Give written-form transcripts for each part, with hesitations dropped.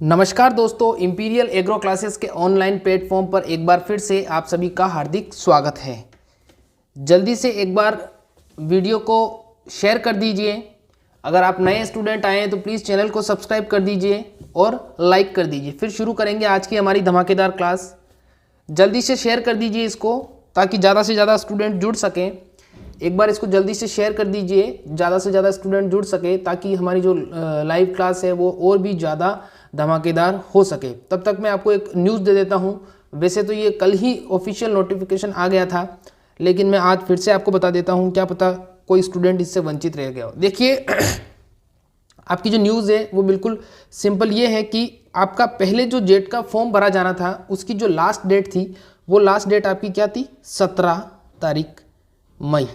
नमस्कार दोस्तों, imperial agro classes के ऑनलाइन प्लेटफॉर्म पर एक बार फिर से आप सभी का हार्दिक स्वागत है। जल्दी से एक बार वीडियो को शेयर कर दीजिए। अगर आप नए स्टूडेंट आए हैं तो प्लीज़ चैनल को सब्सक्राइब कर दीजिए और लाइक कर दीजिए। फिर शुरू करेंगे आज की हमारी धमाकेदार क्लास। जल्दी से शेयर कर दीजिए इसको ताकि ज़्यादा से ज़्यादा स्टूडेंट जुड़ सकें। एक बार इसको जल्दी से शेयर कर दीजिए, ज़्यादा से ज़्यादा स्टूडेंट जुड़ सके ताकि हमारी जो लाइव क्लास है वो और भी ज़्यादा धमाकेदार हो सके। तब तक मैं आपको एक न्यूज़ दे देता हूँ। वैसे तो ये कल ही ऑफिशियल नोटिफिकेशन आ गया था, लेकिन मैं आज फिर से आपको बता देता हूँ, क्या पता कोई स्टूडेंट इससे वंचित रह गया हो। देखिए आपकी जो न्यूज़ है वो बिल्कुल सिंपल ये है कि आपका पहले जो जेट का फॉर्म भरा जाना था उसकी जो लास्ट डेट थी वो लास्ट डेट आपकी क्या थी? 17 मई।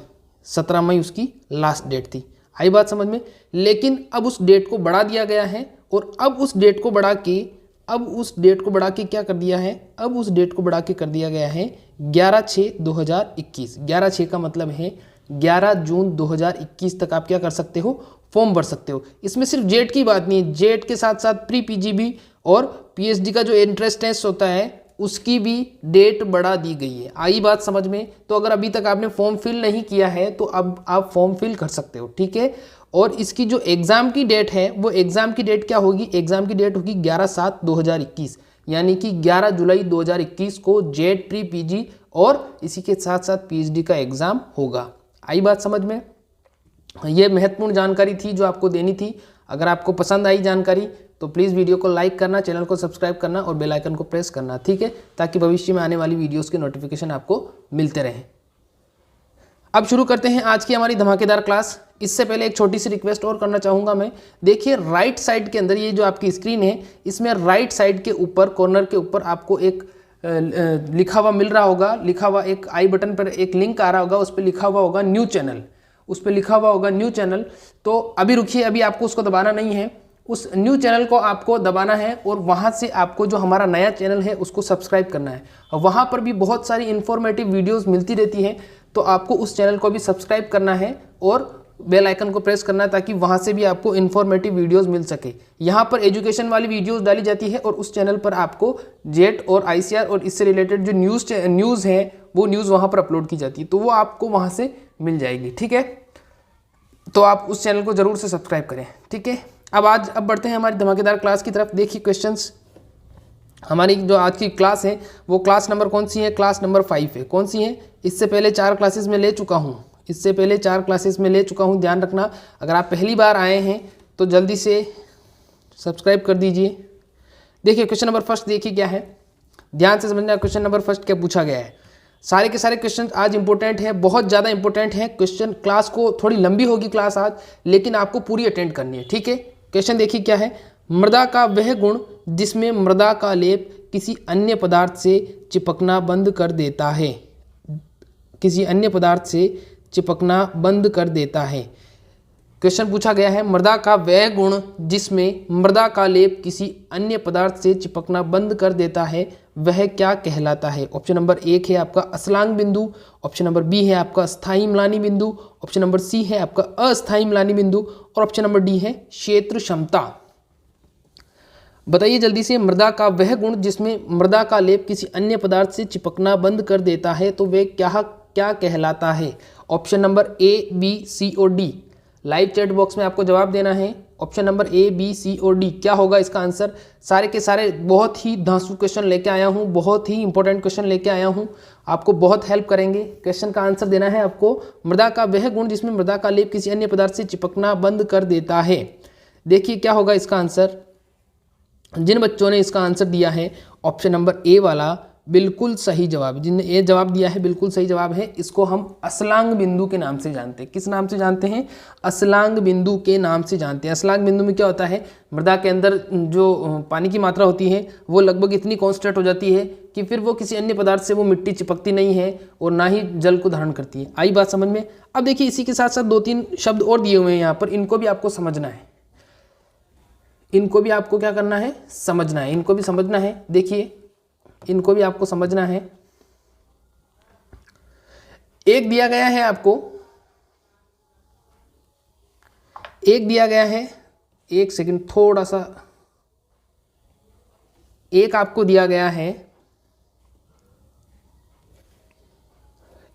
17 मई उसकी लास्ट डेट थी। आई बात समझ में? लेकिन अब उस डेट को बढ़ा दिया गया है और अब उस डेट को बढ़ा के क्या कर दिया है? अब उस डेट को बढ़ा के कर दिया गया है 11/6/2021। 11/6 का मतलब है 11 जून 2021 तक आप क्या कर सकते हो? फॉर्म भर सकते हो। इसमें सिर्फ जेट की बात नहीं है, जेट के साथ साथ प्री पीजीबी और पीएचडी का जो एंट्रेंस टेस्ट होता है उसकी भी डेट बढ़ा दी गई है। आई बात समझ में? तो अगर अभी तक आपने फॉर्म फिल नहीं किया है तो अब आप फॉर्म फिल कर सकते हो, ठीक है। और इसकी जो एग्ज़ाम की डेट है वो एग्ज़ाम की डेट क्या होगी? एग्ज़ाम की डेट होगी 11/7/2021, यानी कि 11 जुलाई 2021 को जेट प्री पीजी और इसी के साथ साथ पीएचडी का एग्ज़ाम होगा। आई बात समझ में? ये महत्वपूर्ण जानकारी थी जो आपको देनी थी। अगर आपको पसंद आई जानकारी तो प्लीज़ वीडियो को लाइक करना, चैनल को सब्सक्राइब करना और बेल आइकन को प्रेस करना, ठीक है, ताकि भविष्य में आने वाली वीडियोस के नोटिफिकेशन आपको मिलते रहें। अब शुरू करते हैं आज की हमारी धमाकेदार क्लास। इससे पहले एक छोटी सी रिक्वेस्ट और करना चाहूँगा मैं। देखिए राइट साइड के अंदर ये जो आपकी स्क्रीन है इसमें राइट साइड के ऊपर कॉर्नर के ऊपर आपको एक लिखा हुआ मिल रहा होगा, लिखा हुआ एक आई बटन पर एक लिंक आ रहा होगा, उस पर लिखा हुआ होगा न्यू चैनल, उस पर लिखा हुआ होगा न्यू चैनल। तो अभी रुकिए, अभी आपको उसको दबाना नहीं है, उस न्यू चैनल को आपको दबाना है और वहाँ से आपको जो हमारा नया चैनल है उसको सब्सक्राइब करना है। और वहाँ पर भी बहुत सारी इन्फॉर्मेटिव वीडियोस मिलती रहती हैं, तो आपको उस चैनल को भी सब्सक्राइब करना है और बेल आइकन को प्रेस करना है ताकि वहाँ से भी आपको इन्फॉर्मेटिव वीडियोस मिल सके। यहाँ पर एजुकेशन वाली वीडियोस डाली जाती है और उस चैनल पर आपको जेट और आईसीआर और इससे रिलेटेड जो न्यूज़ है वो न्यूज़ वहाँ पर अपलोड की जाती है, तो वो आपको वहाँ से मिल जाएगी, ठीक है। तो आप उस चैनल को ज़रूर से सब्सक्राइब करें, ठीक है। अब बढ़ते हैं हमारी धमाकेदार क्लास की तरफ। देखिए क्वेश्चंस, हमारी जो आज की क्लास है वो क्लास नंबर कौन सी है? क्लास नंबर 5 है। कौन सी है? इससे पहले 4 क्लासेस में ले चुका हूँ, ध्यान रखना। अगर आप पहली बार आए हैं तो जल्दी से सब्सक्राइब कर दीजिए। देखिए क्वेश्चन नंबर फर्स्ट देखिए क्या है, ध्यान से समझना। क्वेश्चन नंबर फर्स्ट क्या पूछा गया है? सारे के सारे क्वेश्चन आज इंपॉर्टेंट है, बहुत ज़्यादा इंपॉर्टेंट है क्वेश्चन। क्लास को थोड़ी लंबी होगी क्लास आज, लेकिन आपको पूरी अटेंड करनी है, ठीक है। क्वेश्चन देखिए क्या है। मृदा का वह गुण जिसमें मृदा का लेप किसी अन्य पदार्थ से चिपकना बंद कर देता है। किसी अन्य पदार्थ से चिपकना बंद कर देता है। क्वेश्चन पूछा गया है मृदा का वह गुण जिसमें मृदा का लेप किसी अन्य पदार्थ से चिपकना बंद कर देता है, वह क्या कहलाता है? ऑप्शन नंबर 1 है आपका असलांग बिंदु, ऑप्शन नंबर बी है आपका स्थायी म्लानी बिंदु, ऑप्शन नंबर सी है आपका अस्थायी म्लानी बिंदु और ऑप्शन नंबर डी है क्षेत्र क्षमता। बताइए जल्दी से, मृदा का वह गुण जिसमें मृदा का लेप किसी अन्य पदार्थ से चिपकना बंद कर देता है तो वह क्या कहलाता है? ऑप्शन नंबर ए, बी, सी और डी। लाइव चैट बॉक्स में आपको जवाब देना है। ऑप्शन नंबर ए, बी, सी और डी क्या होगा इसका आंसर? सारे के सारे बहुत ही धांसू क्वेश्चन लेके आया हूँ, बहुत ही इंपॉर्टेंट क्वेश्चन लेके आया हूँ, आपको बहुत हेल्प करेंगे। क्वेश्चन का आंसर देना है आपको, मृदा का वह गुण जिसमें मृदा का लेप किसी अन्य पदार्थ से चिपकना बंद कर देता है। देखिए क्या होगा इसका आंसर। जिन बच्चों ने इसका आंसर दिया है ऑप्शन नंबर ए वाला, बिल्कुल सही जवाब, जिनने ए जवाब दिया है बिल्कुल सही जवाब है। इसको हम असलांग बिंदु के नाम से जानते हैं। किस नाम से जानते हैं? असलांग बिंदु के नाम से जानते हैं। असलांग बिंदु में क्या होता है? मृदा के अंदर जो पानी की मात्रा होती है वो लगभग इतनी कॉन्स्टेंट हो जाती है कि फिर वो किसी अन्य पदार्थ से वो मिट्टी चिपकती नहीं है और ना ही जल को धारण करती है। आई बात समझ में? अब देखिए इसी के साथ साथ 2-3 शब्द और दिए हुए हैं यहाँ पर, इनको भी आपको समझना है, इनको भी आपको क्या करना है? समझना है, इनको भी समझना है। देखिए इनको भी आपको समझना है। एक दिया गया है आपको, एक दिया गया है, एक सेकंड थोड़ा सा एक आपको दिया गया है,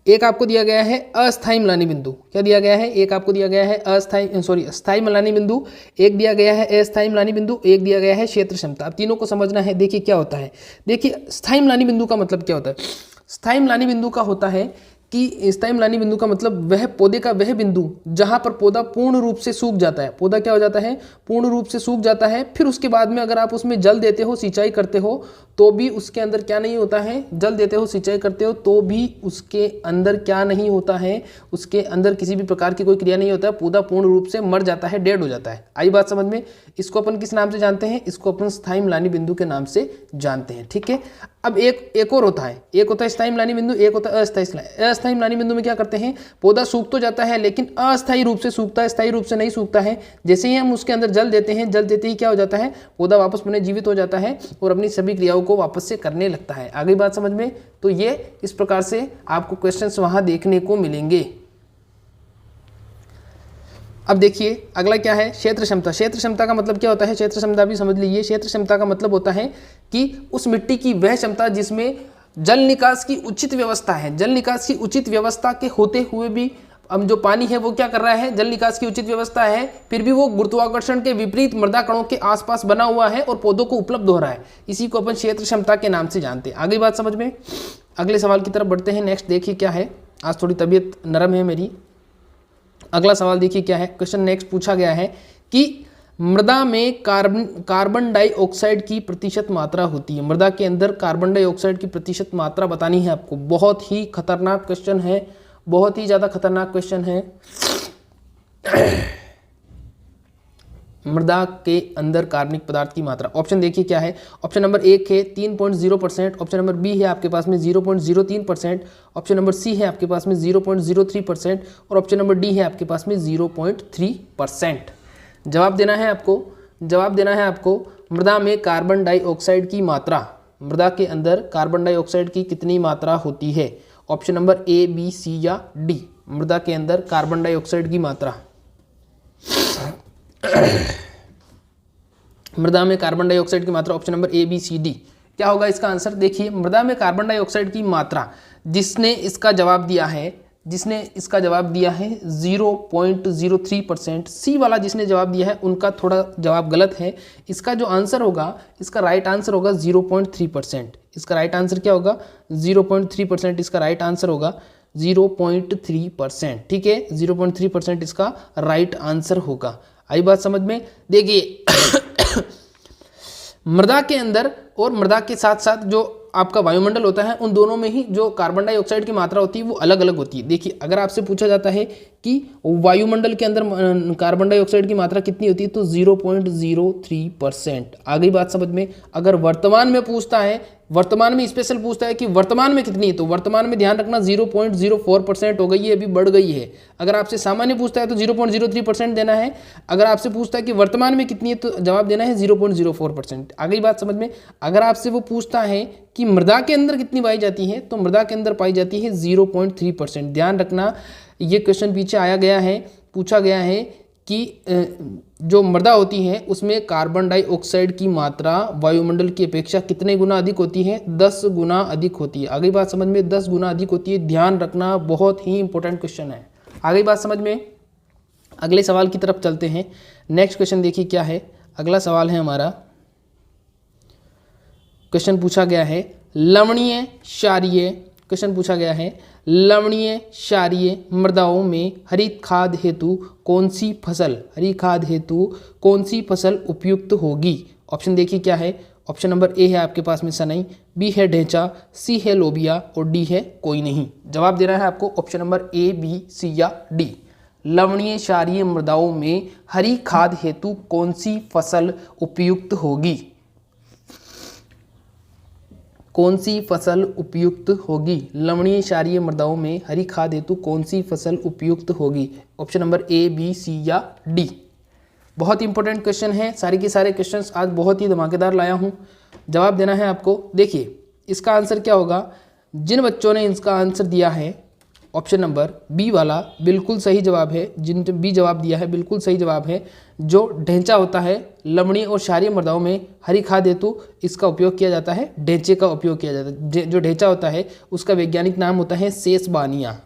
एक आपको दिया गया है अस्थायी मलानी बिंदु। क्या दिया गया है? एक आपको दिया गया है स्थायी मलानी बिंदु, एक दिया गया है अस्थायी मलानी बिंदु, एक दिया गया है क्षेत्र क्षमता। अब तीनों को समझना है। देखिए क्या होता है, देखिए स्थायी मलानी बिंदु का मतलब क्या होता है। स्थायी मलानी बिंदु का होता है कि स्थायी मलानी बिंदु का मतलब वह पौधे का वह बिंदु जहां पर पौधा पूर्ण रूप से सूख जाता है। पौधा क्या हो जाता है? पूर्ण रूप से सूख जाता है। फिर उसके बाद में अगर आप उसमें जल देते हो, सिंचाई करते हो, तो भी उसके अंदर क्या नहीं होता है? जल देते हो, सिंचाई करते हो, तो भी उसके अंदर क्या नहीं होता है? उसके अंदर किसी भी प्रकार की कोई क्रिया नहीं होता है। पौधा पूर्ण रूप से मर जाता है, डेड हो जाता है। आई बात समझ में? इसको अपन किस नाम से जानते हैं? इसको अपन स्थायी मलानी बिंदु के नाम से जानते हैं। ठीक है। अब एक और होता है, एक होता है स्थायी मलानी बिंदु, एक होता है अस्थायी मलानी बिंदु में क्या करते हैं? पौधा सूख तो जाता है लेकिन अस्थायी रूप से सूखता है, स्थायी रूप से नहीं सूखता है। जैसे ही हम उसके अंदर जल देते हैं, जल देते ही क्या हो जाता है? पौधा वापस पुनर्जीवित हो जाता है और अपनी सभी क्रियाओं को वापस से करने लगता है। आगे बात समझ में? तो ये इस प्रकार से आपको क्वेश्चंस वहां देखने को मिलेंगे। अब देखिए अगला क्या है? क्षेत्र क्षमता। क्षेत्र क्षमता का मतलब क्या होता है? क्षेत्र क्षमता भी समझ लीजिए। क्षेत्र क्षमता का मतलब होता है कि उस मिट्टी की वह क्षमता जिसमें जल निकास की उचित व्यवस्था है। जल निकास की उचित व्यवस्था के होते हुए भी अब जो पानी है वो क्या कर रहा है? जल निकास की उचित व्यवस्था है, फिर भी वो गुरुत्वाकर्षण के विपरीत मृदा कणों के आसपास बना हुआ है और पौधों को उपलब्ध हो रहा है। इसी को अपन क्षेत्र क्षमता के नाम से जानते हैं। आगे बात समझ में? अगले सवाल की तरफ बढ़ते हैं। नेक्स्ट देखिए क्या है। आज थोड़ी तबीयत नरम है मेरी। अगला सवाल देखिए क्या है। क्वेश्चन नेक्स्ट पूछा गया है कि मृदा में कार्बन डाइऑक्साइड की प्रतिशत मात्रा होती है। मृदा के अंदर कार्बन डाइऑक्साइड की प्रतिशत मात्रा बतानी है आपको। बहुत ही खतरनाक क्वेश्चन है, बहुत ही ज्यादा खतरनाक क्वेश्चन है। मृदा के अंदर कार्बनिक पदार्थ की मात्रा। ऑप्शन देखिए क्या है। ऑप्शन नंबर 1 है 3.0%, ऑप्शन नंबर बी है आपके पास में 0.03%, ऑप्शन नंबर सी है आपके पास में 0.03% और ऑप्शन नंबर डी है आपके पास में 0.3%। जवाब देना है आपको, जवाब देना है आपको। मृदा में कार्बन डाइऑक्साइड की मात्रा, मृदा के अंदर कार्बन डाइऑक्साइड की कितनी मात्रा होती है? Option number A, B, C या डी। मृदा के अंदर कार्बन डाइऑक्साइड की मात्रा, मृदा में कार्बन डाइऑक्साइड की मात्रा option number A, B, C, D. क्या होगा इसका आंसर? देखिए मृदा में कार्बन डाइऑक्साइड की मात्रा, जिसने इसका जवाब दिया है, जिसने इसका जवाब दिया है 0.03%, सी वाला जिसने जवाब दिया है उनका थोड़ा जवाब गलत है। इसका जो आंसर होगा, इसका राइट आंसर होगा 0.3%। इसका राइट आंसर क्या होगा? 0.3%। इसका राइट आंसर होगा 0.3%। ठीक है, 0.3% इसका राइट आंसर होगा। आई बात समझ में? देखिए मृदा के अंदर और मृदा के साथ साथ जो आपका वायुमंडल होता है, उन दोनों में ही जो कार्बन डाइऑक्साइड की मात्रा होती है वो अलग अलग होती है। देखिए अगर आपसे पूछा जाता है कि वायुमंडल के अंदर कार्बन डाइऑक्साइड की मात्रा कितनी होती है, तो 0.03%। आगे बात समझ में? अगर वर्तमान में पूछता है, वर्तमान में स्पेशल पूछता है कि वर्तमान में कितनी है, तो वर्तमान में ध्यान रखना 0.04% हो गई है, अभी बढ़ गई है। अगर आपसे सामान्य पूछता है तो 0.03% देना है। अगर आपसे पूछता है कि वर्तमान में कितनी है तो जवाब देना है 0.04%। आगे बात समझ में? अगर आपसे वो पूछता है कि मृदा के अंदर कितनी पाई जाती है, तो मृदा के अंदर पाई जाती है 0.3%। ध्यान रखना, ये क्वेश्चन पीछे आया गया है, पूछा गया है कि जो मृदा होती है उसमें कार्बन डाइऑक्साइड की मात्रा वायुमंडल की अपेक्षा कितने गुना अधिक होती है? 10 गुना अधिक होती है। आगे बात समझ में? 10 गुना अधिक होती है। ध्यान रखना, बहुत ही इंपॉर्टेंट क्वेश्चन है। आगे बात समझ में? अगले सवाल की तरफ चलते हैं। नेक्स्ट क्वेश्चन देखिए क्या है। अगला सवाल है हमारा, क्वेश्चन पूछा गया है लवणीय क्षारीय, क्वेश्चन पूछा गया है लवणीय क्षारीय मृदाओं में हरित खाद हेतु कौन सी फसल, हरी खाद हेतु कौन सी फसल उपयुक्त होगी? ऑप्शन देखिए क्या है। ऑप्शन नंबर ए है आपके पास में सनई, बी है ढेंचा, सी है लोबिया और डी है कोई नहीं। जवाब देना है आपको option number A, B, C या डी। लवणीय क्षारीय मृदाओं में हरी खाद हेतु कौन सी फसल उपयुक्त होगी? कौन सी फसल उपयुक्त होगी? लवणीय क्षारीय मृदाओं में हरी खाद हेतु कौन सी फसल उपयुक्त होगी? Option number A, B, C या डी। बहुत इंपॉर्टेंट क्वेश्चन है। सारे के सारे क्वेश्चंस आज बहुत ही धमाकेदार लाया हूं। जवाब देना है आपको। देखिए इसका आंसर क्या होगा। जिन बच्चों ने इसका आंसर दिया है ऑप्शन नंबर बी वाला बिल्कुल सही जवाब है। जिन बी जवाब दिया है बिल्कुल सही जवाब है। जो ढेंचा होता है लवणीय और क्षारीय मृदाओं में हरी खाद हेतु इसका उपयोग किया जाता है, ढेंचे का उपयोग किया जाता है। जो ढेंचा होता है उसका वैज्ञानिक नाम होता है सेसबानिया,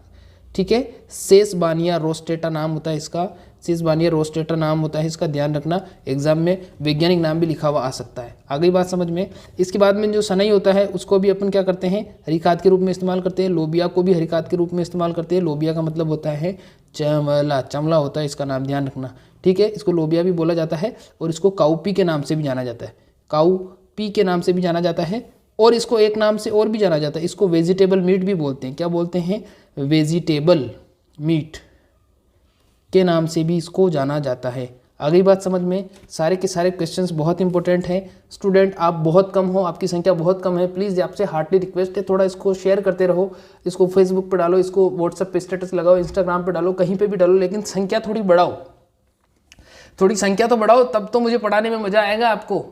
ठीक है, सेसबानिया रोस्टेटा नाम होता है इसका, सेसबानिया रोस्टेटा नाम होता है इसका, ध्यान रखना। एग्जाम में वैज्ञानिक नाम भी लिखा हुआ आ सकता है। आ गई बात समझ में। इसके बाद में जो सनई होता है उसको भी अपन क्या करते हैं, हरी खाद के रूप में इस्तेमाल करते हैं। लोबिया को भी हरी खाद के रूप में इस्तेमाल करते हैं। लोबिया का मतलब होता है चमला, चमला होता है इसका नाम, ध्यान रखना, ठीक है। इसको लोबिया भी बोला जाता है और इसको काउपी के नाम से भी जाना जाता है, काउपी के नाम से भी जाना जाता है। और इसको एक नाम से और भी जाना जाता है, इसको वेजिटेबल मीट भी बोलते हैं। क्या बोलते हैं, वेजिटेबल मीट के नाम से भी इसको जाना जाता है। आ गई बात समझ में। सारे के सारे क्वेश्चंस बहुत इंपॉर्टेंट हैं। स्टूडेंट आप बहुत कम हो, आपकी संख्या बहुत कम है, प्लीज़ आपसे हार्डली रिक्वेस्ट है थोड़ा इसको शेयर करते रहो। इसको फेसबुक पे डालो, इसको व्हाट्सएप पे स्टेटस लगाओ, इंस्टाग्राम पे डालो, कहीं पे भी डालो, लेकिन संख्या थोड़ी बढ़ाओ, थोड़ी संख्या तो बढ़ाओ, तब तो मुझे पढ़ाने में मज़ा आएगा आपको।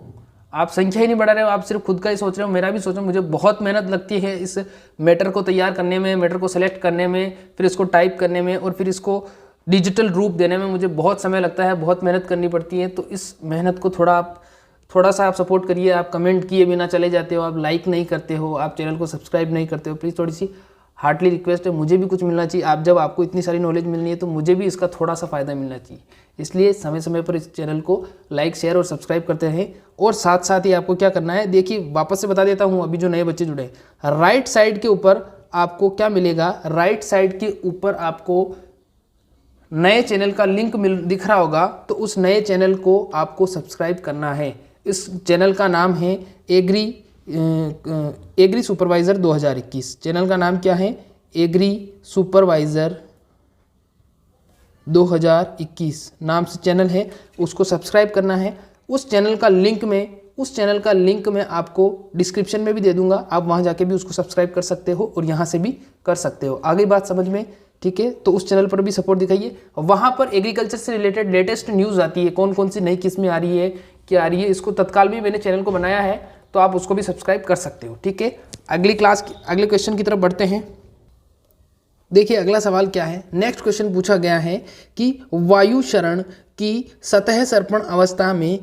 आप संख्या ही नहीं बढ़ा रहे हो, आप सिर्फ खुद का ही सोच रहे हो। मेरा भी सोचो, मुझे बहुत मेहनत लगती है इस मैटर को तैयार करने में, मैटर को सेलेक्ट करने में, फिर इसको टाइप करने में और फिर इसको डिजिटल रूप देने में मुझे बहुत समय लगता है, बहुत मेहनत करनी पड़ती है। तो इस मेहनत को थोड़ा सा आप सपोर्ट करिए। आप कमेंट किए बिना चले जाते हो, आप लाइक नहीं करते हो, आप चैनल को सब्सक्राइब नहीं करते हो। प्लीज़ थोड़ी सी हार्डली रिक्वेस्ट है, मुझे भी कुछ मिलना चाहिए। आप जब आपको इतनी सारी नॉलेज मिलनी है तो मुझे भी इसका थोड़ा सा फ़ायदा मिलना चाहिए। इसलिए समय समय पर इस चैनल को लाइक, शेयर और सब्सक्राइब करते रहें। और साथ साथ ही आपको क्या करना है, देखिए वापस से बता देता हूँ, अभी जो नए बच्चे जुड़े हैं, राइट साइड के ऊपर आपको क्या मिलेगा, राइट साइड के ऊपर आपको नए चैनल का लिंक दिख रहा होगा, तो उस नए चैनल को आपको सब्सक्राइब करना है। इस चैनल का नाम है एग्री सुपरवाइज़र 2021। चैनल का नाम क्या है, एग्री सुपरवाइज़र 2021 नाम से चैनल है, उसको सब्सक्राइब करना है। उस चैनल का लिंक मैं आपको डिस्क्रिप्शन में भी दे दूंगा, आप वहां जाके भी उसको सब्सक्राइब कर सकते हो और यहाँ से भी कर सकते हो। आगे बात समझ में, ठीक है। तो उस चैनल पर भी सपोर्ट दिखाइए। वहाँ पर एग्रीकल्चर से रिलेटेड लेटेस्ट न्यूज़ आती है, कौन कौन सी नई किस्में आ रही है, क्या आ रही है, इसको तत्काल भी मैंने चैनल को बनाया है, तो आप उसको भी सब्सक्राइब कर सकते हो, ठीक है। अगले क्वेश्चन की तरफ बढ़ते हैं। देखिए अगला सवाल क्या है, नेक्स्ट क्वेश्चन पूछा गया है कि वायु क्षरण की सतह सर्पण अवस्था में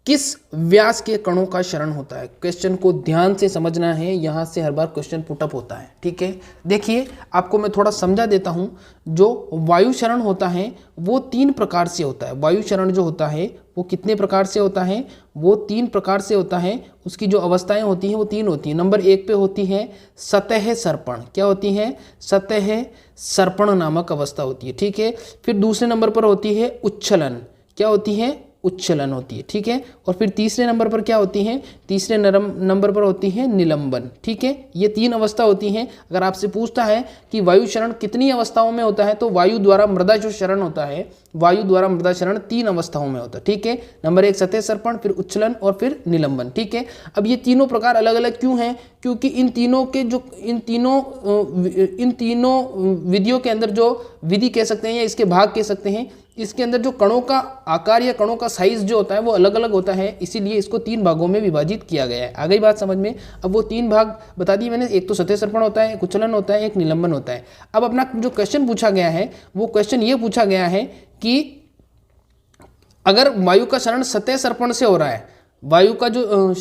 किस व्यास के कणों का क्षरण होता है। क्वेश्चन को ध्यान से समझना है, यहाँ से हर बार क्वेश्चन पुटअप होता है, ठीक है। देखिए आपको मैं थोड़ा समझा देता हूँ। जो वायु क्षरण होता है वो 3 प्रकार से होता है। वायु क्षरण जो होता है वो कितने प्रकार से होता है, वो 3 प्रकार से होता है। उसकी जो अवस्थाएं होती हैं वो 3 होती हैं। नंबर 1 पे होती है सतह सर्पण, क्या होती है, सतह सर्पण नामक अवस्था होती है, ठीक है। फिर दूसरे नंबर पर होती है उच्छलन, क्या होती है, उच्छलन होती है, ठीक है। और फिर तीसरे नंबर पर क्या होती है, तीसरे नंबर पर होती है निलंबन, ठीक है। ये 3 अवस्था होती हैं। अगर आपसे पूछता है कि वायु क्षरण कितनी अवस्थाओं में होता है, तो वायु द्वारा मृदा जो क्षरण होता है, वायु द्वारा मृदा क्षरण 3 अवस्थाओं में होता है, ठीक है। नंबर 1 सतह सर्पण, फिर उच्छलन और फिर निलंबन, ठीक है। अब ये तीनों प्रकार अलग अलग क्यों हैं, क्योंकि इन तीनों विधियों के अंदर जो विधि कह सकते हैं या इसके भाग कह सकते हैं, इसके अंदर जो कणों का आकार या कणों का साइज जो होता है वो अलग अलग होता है, इसीलिए इसको 3 भागों में विभाजित किया गया है। आ गई बात समझ में। अब वो 3 भाग बता दिए मैंने, एक तो सतह सर्पण होता है, एक उच्छलन होता है, एक निलंबन होता है। अब अपना जो क्वेश्चन पूछा गया है वो क्वेश्चन ये पूछा गया है कि अगर वायु का क्षरण सतह सर्पण से हो रहा है, वायु का जो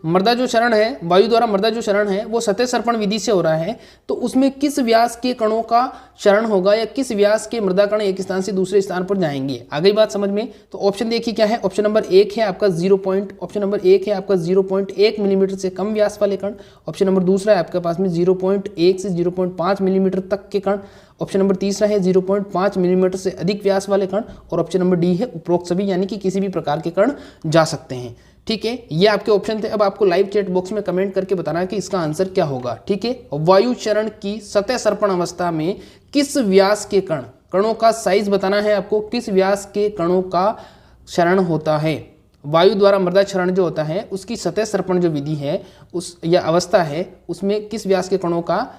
मृदा जो क्षरण है, वायु द्वारा मृदा जो क्षरण है वो सतह सर्पण विधि से हो रहा है, तो उसमें किस व्यास के कणों का क्षरण होगा या किस व्यास के मृदा कण एक स्थान से दूसरे स्थान पर जाएंगे। आ गई बात समझ में। तो ऑप्शन देखिए क्या है, ऑप्शन नंबर 1 है आपका 0.1 मिलीमीटर से कम व्यास वाले कण। ऑप्शन नंबर 2 है आपके पास में 0.1 से 0.5 मिलीमीटर तक के कण। ऑप्शन नंबर 3 है 0.5 मिलीमीटर से अधिक व्यास वाले कण। और ऑप्शन नंबर डी है उपरोक्त सभी, यानी कि किसी भी प्रकार के कण जा सकते हैं, ठीक है। ये आपके ऑप्शन थे। अब आपको लाइव चैट बॉक्स में कमेंट करके बताना है कि इसका आंसर क्या होगा, ठीक है। वायु क्षरण की सतह सर्पण अवस्था में किस व्यास के कणों का साइज बताना है आपको, किस व्यास के कणों का क्षरण होता है। वायु द्वारा मृदा क्षरण जो होता है उसकी सतह सर्पण जो विधि है उस या अवस्था है, उसमें किस व्यास के कणों का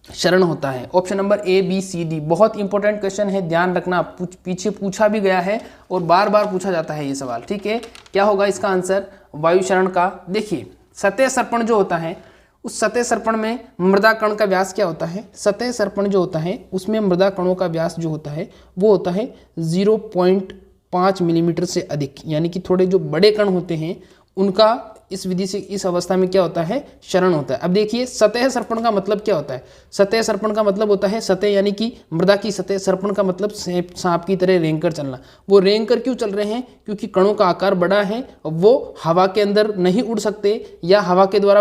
क्षरण होता है। Option number A, B, C, D। बहुत इंपॉर्टेंट क्वेश्चन है, ध्यान रखना, पीछे पूछा भी गया है और बार बार पूछा जाता है ये सवाल, ठीक है। क्या होगा इसका आंसर वायु क्षरण का। देखिए सतह सर्पण जो होता है उस सतह सर्पण में मृदा कण का व्यास क्या होता है? सतह सर्पण जो होता है उसमें मृदा कणों का व्यास जो होता है वो होता है 0.5 मिलीमीटर से अधिक, यानी कि थोड़े जो बड़े कण होते हैं उनका इस विधि से इस अवस्था में क्या होता है? क्षरण होता है। अब देखिए सतह सर्पण का मतलब क्या होता है? सतह सर्पण का मतलब होता है सतह यानी कि मृदा की सतह, सर्पण का मतलब सांप की तरह रेंग कर चलना। वो रेंग कर क्यों चल रहे हैं? क्योंकि कणों का आकार बड़ा है, वो हवा के अंदर नहीं उड़ सकते या हवा के द्वारा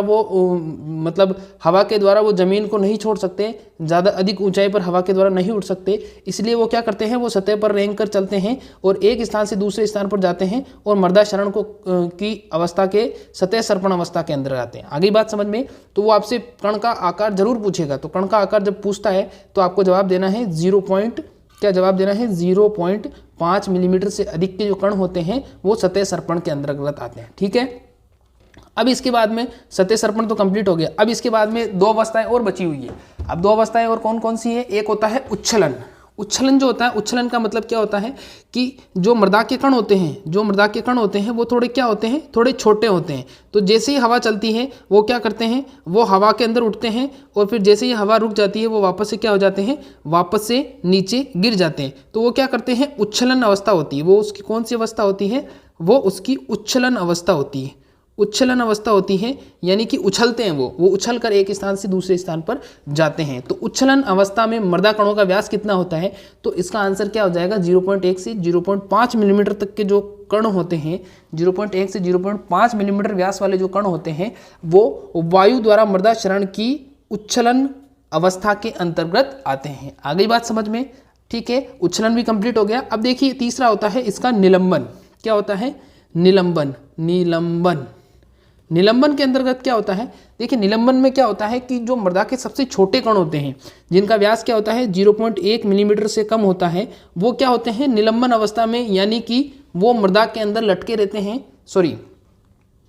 हवा के द्वारा वो जमीन को नहीं छोड़ सकते, ज़्यादा अधिक ऊंचाई पर हवा के द्वारा नहीं उड़ सकते, इसलिए वो क्या करते हैं? वो सतह पर रेंग कर चलते हैं और एक स्थान से दूसरे स्थान पर जाते हैं और मृदा क्षरण की अवस्था के सतह सर्पण अवस्था के अंदर आते हैं। आगे बात समझ में? तो वो आपसे कण का आकार जरूर पूछेगा, तो कण का आकार जब पूछता है तो आपको जवाब देना है 0.5 मिलीमीटर से अधिक के जो कण होते हैं वो सतह सर्पण के अंतर्गत आते हैं। ठीक है, अब इसके बाद में सतह सर्पण तो कंप्लीट हो गया। अब इसके बाद में दो अवस्थाएं और बची हुई है। अब दो अवस्थाएं और कौन कौन सी है? एक होता है उच्छलन। उच्छलन जो होता है, उच्छलन का मतलब क्या होता है कि जो मृदा के कण होते हैं वो थोड़े क्या होते हैं? थोड़े छोटे होते हैं। तो जैसे ही हवा चलती है वो क्या करते हैं? वो हवा के अंदर उठते हैं और फिर जैसे ही हवा रुक जाती है वो वापस से क्या हो जाते हैं? वापस से नीचे गिर जाते हैं। तो वो क्या करते हैं? उच्छलन अवस्था होती है। वो उसकी कौन सी अवस्था होती है? वो उसकी उच्छलन अवस्था होती है। उच्छलन अवस्था होती है यानी कि उछलते हैं, वो उछल कर एक स्थान से दूसरे स्थान पर जाते हैं। तो उच्छलन अवस्था में मृदा कणों का व्यास कितना होता है? तो इसका आंसर क्या हो जाएगा? 0.1 से 0.5 मिलीमीटर तक के जो कण होते हैं, 0.1 से 0.5 मिलीमीटर व्यास वाले जो कण होते हैं वो वायु द्वारा मृदा क्षरण की उच्छलन अवस्था के अंतर्गत आते हैं। आगे बात समझ में? ठीक है, उच्छलन भी कंप्लीट हो गया। अब देखिए तीसरा होता है इसका निलंबन। क्या होता है? निलंबन। निलंबन के अंतर्गत क्या होता है? देखिए निलंबन में क्या होता है कि जो मृदा के सबसे छोटे कण होते हैं जिनका व्यास क्या होता है? 0.1 मिलीमीटर से कम होता है, वो क्या होते हैं? निलंबन अवस्था में, यानी कि वो मृदा के अंदर लटके रहते हैं,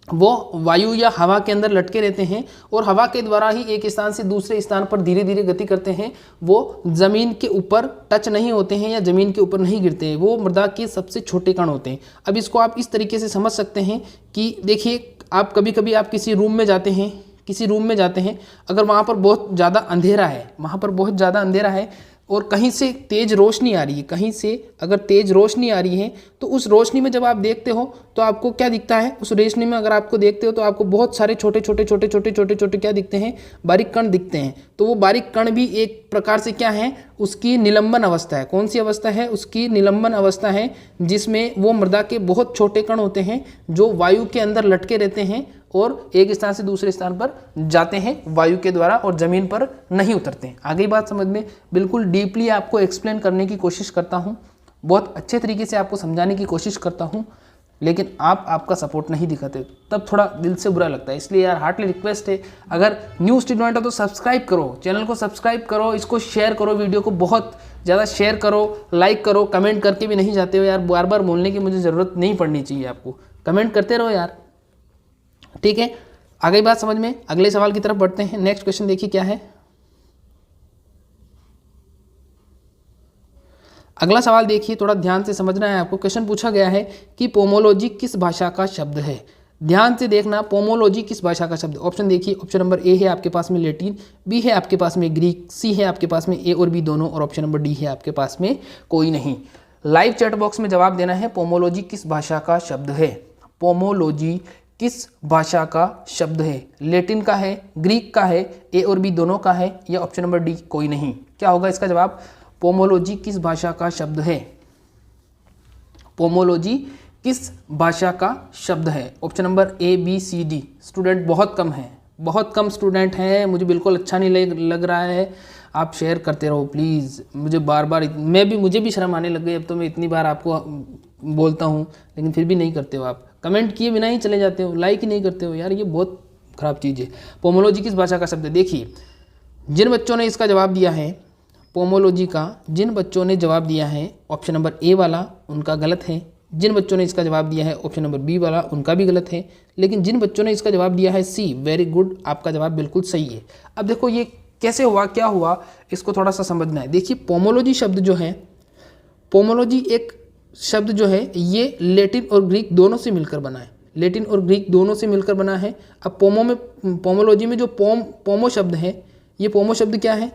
वो वायु या हवा के अंदर लटके रहते हैं और हवा के द्वारा ही एक स्थान से दूसरे स्थान पर धीरे धीरे गति करते हैं। वो जमीन के ऊपर टच नहीं होते हैं या जमीन के ऊपर नहीं गिरते हैं। वो मृदा के सबसे छोटे कण होते हैं। अब इसको आप इस तरीके से समझ सकते हैं कि देखिए आप कभी आप किसी रूम में जाते हैं, अगर वहाँ पर बहुत ज़्यादा अंधेरा है, और कहीं से तेज़ रोशनी आ रही है, कहीं से अगर तेज़ रोशनी आ रही है तो उस रोशनी में जब आप देखते हो तो आपको क्या दिखता है? उस रोशनी में अगर आपको देखते हो तो आपको बहुत सारे छोटे छोटे क्या दिखते हैं? बारीक कण दिखते हैं। तो वो बारीक कण भी एक प्रकार से क्या है? उसकी निलंबन अवस्था है। कौन सी अवस्था है? उसकी निलंबन अवस्था है, जिसमें वो मृदा के बहुत छोटे कण होते हैं जो वायु के अंदर लटके रहते हैं और एक स्थान से दूसरे स्थान पर जाते हैं वायु के द्वारा और ज़मीन पर नहीं उतरते हैं। आगे बात समझ में? बिल्कुल डीपली आपको एक्सप्लेन करने की कोशिश करता हूँ, बहुत अच्छे तरीके से आपको समझाने की कोशिश करता हूँ, लेकिन आप आपका सपोर्ट नहीं दिखाते, तब थोड़ा दिल से बुरा लगता है। इसलिए यार हार्टली रिक्वेस्ट है, अगर न्यू स्टूडेंट हो तो सब्सक्राइब करो, चैनल को सब्सक्राइब करो, इसको शेयर करो, वीडियो को बहुत ज़्यादा शेयर करो, लाइक करो। कमेंट करके भी नहीं जाते हो यार, बार बार बोलने की मुझे ज़रूरत नहीं पड़नी चाहिए आपको, कमेंट करते रहो यार। ठीक है, आ गई बात समझ में? अगले सवाल की तरफ बढ़ते हैं। नेक्स्ट क्वेश्चन देखिए क्या है। अगला सवाल देखिए, थोड़ा ध्यान से समझना है आपको। क्वेश्चन पूछा गया है कि पोमोलॉजी किस भाषा का शब्द है? ध्यान से देखना, पोमोलॉजी किस भाषा का शब्द? ऑप्शन देखिए, ऑप्शन नंबर ए है आपके पास में लैटिन, बी है आपके पास में ग्रीक, सी है आपके पास में ए और बी दोनों, और ऑप्शन नंबर डी है आपके पास में कोई नहीं। लाइव चैट बॉक्स में जवाब देना है, पोमोलॉजी किस भाषा का शब्द है? पोमोलॉजी किस भाषा का शब्द है? लैटिन का है, ग्रीक का है, ए और बी दोनों का है, या ऑप्शन नंबर डी कोई नहीं? क्या होगा इसका जवाब? पोमोलॉजी किस भाषा का शब्द है? पोमोलॉजी किस भाषा का शब्द है? Option number A, B, C, D. Student बहुत कम है, बहुत कम स्टूडेंट हैं, मुझे बिल्कुल अच्छा नहीं लग रहा है। आप शेयर करते रहो प्लीज़। मुझे बार बार मुझे भी शर्म आने लग गई, अब तो मैं इतनी बार आपको बोलता हूँ लेकिन फिर भी नहीं करते हो आप। कमेंट किए बिना ही चले जाते हो, लाइक ही नहीं करते हो यार, ये बहुत ख़राब चीज़ है। पोमोलॉजी किस भाषा का शब्द है? देखिए जिन बच्चों ने इसका जवाब दिया है पोमोलॉजी का, जिन बच्चों ने जवाब दिया है ऑप्शन नंबर ए वाला, उनका गलत है। जिन बच्चों ने इसका जवाब दिया है ऑप्शन नंबर बी वाला, उनका भी गलत है। लेकिन जिन बच्चों ने इसका जवाब दिया है सी, वेरी गुड, आपका जवाब बिल्कुल सही है। अब देखो ये कैसे हुआ, क्या हुआ, इसको थोड़ा सा समझना है। देखिए पोमोलॉजी शब्द जो है, पोमोलॉजी एक शब्द जो है ये लैटिन और ग्रीक दोनों से मिलकर बना है। लैटिन और ग्रीक दोनों से मिलकर बना है। अब पोमोलॉजी में जो पोमो शब्द है, ये पोमो शब्द क्या है?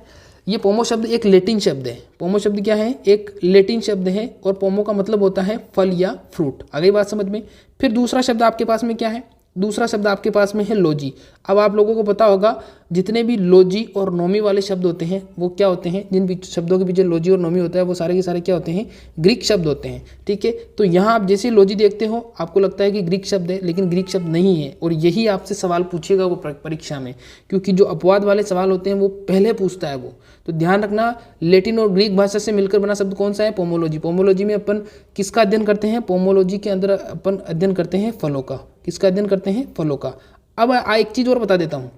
ये पोमो शब्द एक लैटिन शब्द है। पोमो शब्द क्या है? एक लैटिन शब्द है और पोमो का मतलब होता है फल या फ्रूट। आ गई बात समझ में? फिर दूसरा शब्द आपके पास में क्या है? दूसरा शब्द आपके पास में है लोजी। अब आप लोगों को पता होगा जितने भी लोजी और नोमी वाले शब्द होते हैं वो क्या होते हैं, जिन शब्दों के पीछे लोजी और नोमी होता है वो सारे के सारे क्या होते हैं? ग्रीक शब्द होते हैं। ठीक है, तो यहाँ आप जैसे लोजी देखते हो आपको लगता है कि ग्रीक शब्द है, लेकिन ग्रीक शब्द नहीं है। और यही आपसे सवाल पूछेगा वो परीक्षा में, क्योंकि जो अपवाद वाले सवाल होते हैं वो पहले पूछता है वो। तो ध्यान रखना, लैटिन और ग्रीक भाषा से मिलकर बना शब्द कौन सा है? पोमोलॉजी। पोमोलॉजी में अपन किसका अध्ययन करते हैं? पोमोलॉजी के अंदर अपन अध्ययन करते हैं फलों का। किसका अध्ययन करते हैं? फलों का। अब एक चीज़ और बता देता हूँ।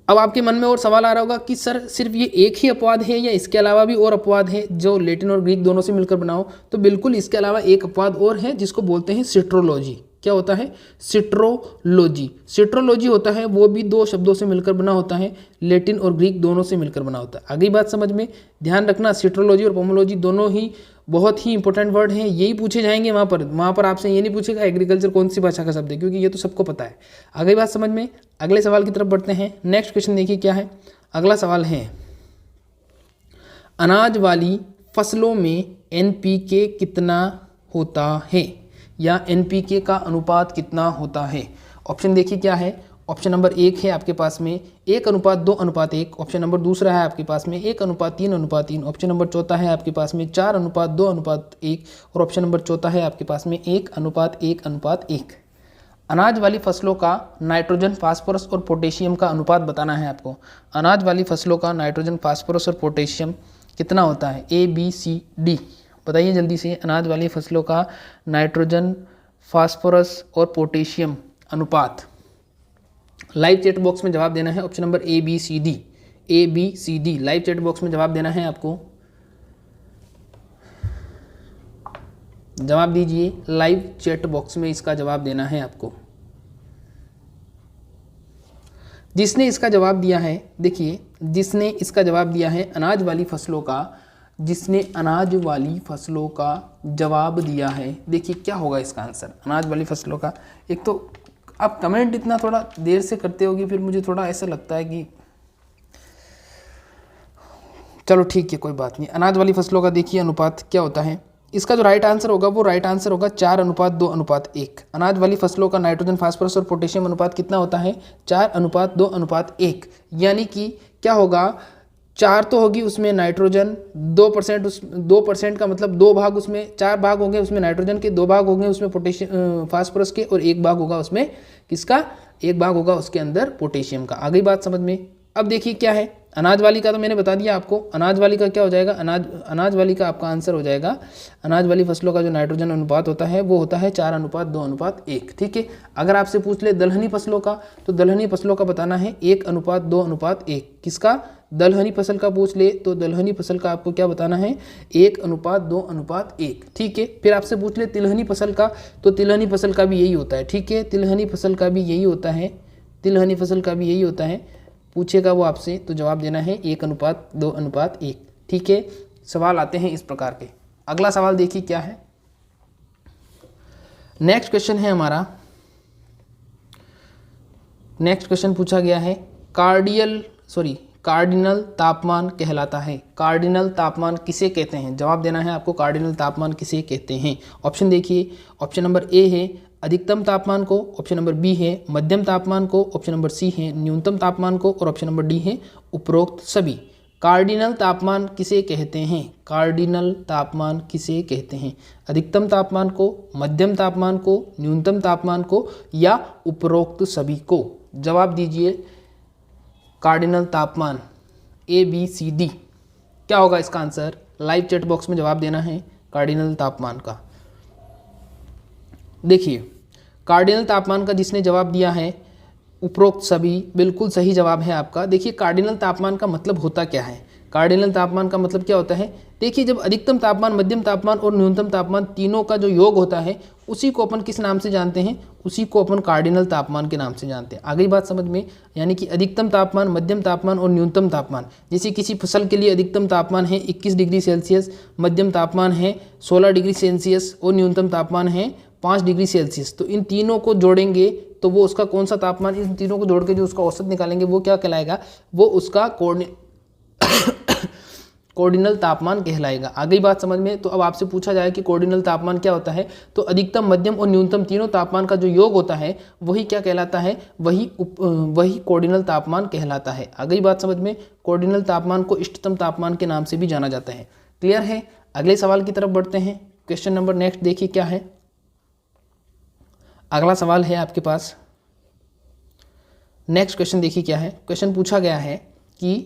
अब आपके मन में और सवाल आ रहा होगा कि सर सिर्फ ये एक ही अपवाद है या इसके अलावा भी और अपवाद है जो लैटिन और ग्रीक दोनों से मिलकर बना हो? तो बिल्कुल इसके अलावा एक अपवाद और है जिसको बोलते हैं सिट्रोलॉजी। क्या होता है? सिट्रोलॉजी। सिट्रोलॉजी होता है वो भी दो शब्दों से मिलकर बना होता है, लैटिन और ग्रीक दोनों से मिलकर बना होता है। आगे बात समझ में? ध्यान रखना, सिट्रोलॉजी और पोमोलॉजी दोनों ही बहुत ही इंपॉर्टेंट वर्ड हैं, यही पूछे जाएंगे वहाँ पर आपसे ये नहीं पूछेगा एग्रीकल्चर कौन सी भाषा का शब्द है, क्योंकि ये तो सबको पता है। आगे बात समझ में? अगले सवाल की तरफ बढ़ते हैं। नेक्स्ट क्वेश्चन देखिए क्या है। अगला सवाल है, अनाज वाली फसलों में NPK कितना होता है या NPK का अनुपात कितना होता है? ऑप्शन देखिए क्या है। ऑप्शन नंबर 1 है आपके पास में 1:2:1। ऑप्शन नंबर दूसरा है आपके पास में 1:3:3। ऑप्शन नंबर चौथा है आपके पास में 4:2:1 और ऑप्शन नंबर चौथा है आपके पास में 1:1:1। अनाज वाली फसलों का नाइट्रोजन, फास्फोरस और पोटेशियम का अनुपात बताना है आपको। अनाज वाली फसलों का नाइट्रोजन, फास्फोरस और पोटेशियम कितना होता है? ABCD बताइए जल्दी से। अनाज वाली फसलों का नाइट्रोजन, फास्फोरस और पोटेशियम अनुपात। लाइव चैट बॉक्स में जवाब देना है। Option number ABCD live chat box में जवाब देना है आपको। जवाब दीजिए, लाइव चैट बॉक्स में इसका जवाब देना है आपको। जिसने इसका जवाब दिया है, देखिए जिसने इसका जवाब दिया है अनाज वाली फसलों का, जिसने अनाज वाली फसलों का जवाब दिया है, देखिए क्या होगा इसका आंसर। अनाज वाली फसलों का, एक तो आप कमेंट इतना थोड़ा देर से करते होगी, फिर मुझे थोड़ा ऐसा लगता है कि चलो ठीक है कोई बात नहीं। अनाज वाली फसलों का देखिए अनुपात क्या होता है। इसका जो राइट आंसर होगा वो राइट आंसर होगा 4:2:1। अनाज वाली फसलों का नाइट्रोजन, फास्फोरस और पोटेशियम अनुपात कितना होता है? 4:2:1। यानी कि क्या होगा, 4 तो होगी उसमें नाइट्रोजन, 2% का मतलब 2 भाग, उसमें 4 भाग होंगे उसमें नाइट्रोजन के, 2 भाग होंगे उसमें पोटेशियम फास्फोरस के और 1 भाग होगा उसमें किसका? 1 भाग होगा उसके अंदर पोटेशियम का। आ गई बात समझ में? अब देखिए क्या है, अनाज वाली का तो मैंने बता दिया आपको। अनाज वाली का क्या हो जाएगा? अनाज वाली का आपका आंसर हो जाएगा, अनाज वाली फसलों का जो नाइट्रोजन अनुपात होता है वो होता है 4:2:1। ठीक है। अगर आपसे पूछ ले दलहनी फसलों का, तो दलहनी फसलों का बताना है 1:2:1। किसका? दलहनी फसल का पूछ ले तो दलहनी फसल का आपको क्या बताना है? 1:2:1। ठीक है। फिर आपसे पूछ ले तिलहनी फसल का, तो तिलहनी फसल का भी यही होता है। ठीक है, तिलहनी फसल का भी यही होता है, तिलहनी फसल का भी यही होता है। पूछेगा वो आपसे तो जवाब देना है 1:2:1। ठीक है। सवाल आते हैं इस प्रकार के। अगला सवाल देखिए क्या है। नेक्स्ट क्वेश्चन है हमारा, नेक्स्ट क्वेश्चन पूछा गया है, कार्डिनल तापमान कहलाता है। कार्डिनल तापमान किसे कहते हैं? जवाब देना है आपको, कार्डिनल तापमान किसे कहते हैं। ऑप्शन देखिए, ऑप्शन नंबर A है अधिकतम तापमान को, ऑप्शन नंबर B है मध्यम तापमान को, ऑप्शन नंबर C है न्यूनतम तापमान को और ऑप्शन नंबर D है उपरोक्त सभी। कार्डिनल तापमान किसे कहते हैं? कार्डिनल तापमान किसे कहते हैं? अधिकतम तापमान को, मध्यम तापमान को, न्यूनतम तापमान को या उपरोक्त सभी को? जवाब दीजिए, कार्डिनल तापमान ABCD। क्या होगा इसका आंसर? लाइव चैट बॉक्स में जवाब देना है कार्डिनल तापमान का। देखिए कार्डिनल तापमान का जिसने जवाब दिया है उपरोक्त सभी, बिल्कुल सही जवाब है आपका। देखिए कार्डिनल तापमान का मतलब होता क्या है? कार्डिनल तापमान का मतलब क्या होता है? देखिए जब अधिकतम तापमान, मध्यम तापमान और न्यूनतम तापमान तीनों का जो योग होता है उसी को अपन किस नाम से जानते हैं? उसी को अपन कार्डिनल तापमान के नाम से जानते हैं। आ गई बात समझ में? यानी कि अधिकतम तापमान, मध्यम तापमान और न्यूनतम तापमान, जैसे किसी फसल के लिए अधिकतम तापमान है 21 डिग्री सेल्सियस, मध्यम तापमान है 16 डिग्री सेल्सियस और न्यूनतम तापमान है 5 डिग्री सेल्सियस। तो इन तीनों को जोड़ेंगे तो वो उसका कौन सा तापमान, इन तीनों को जोड़ के जो उसका औसत निकालेंगे वो क्या कहलाएगा, वो उसका कोऑर्डिनल तापमान कहलाएगा। आ गई बात समझ में। तो अब आपसे पूछा जाए कि कोऑर्डिनल तापमान क्या होता है, तो अधिकतम, मध्यम और न्यूनतम तीनों तापमान का जो योग होता है वही क्या कहलाता है, वही कोऑर्डिनल तापमान कहलाता है। आ गई बात समझ में। कोऑर्डिनल तापमान को इष्टतम तापमान के नाम से भी जाना जाता है। क्लियर है। अगले सवाल की तरफ बढ़ते हैं। क्वेश्चन नंबर नेक्स्ट देखिए क्या है। अगला सवाल है आपके पास, नेक्स्ट क्वेश्चन देखिए क्या है। क्वेश्चन पूछा गया है कि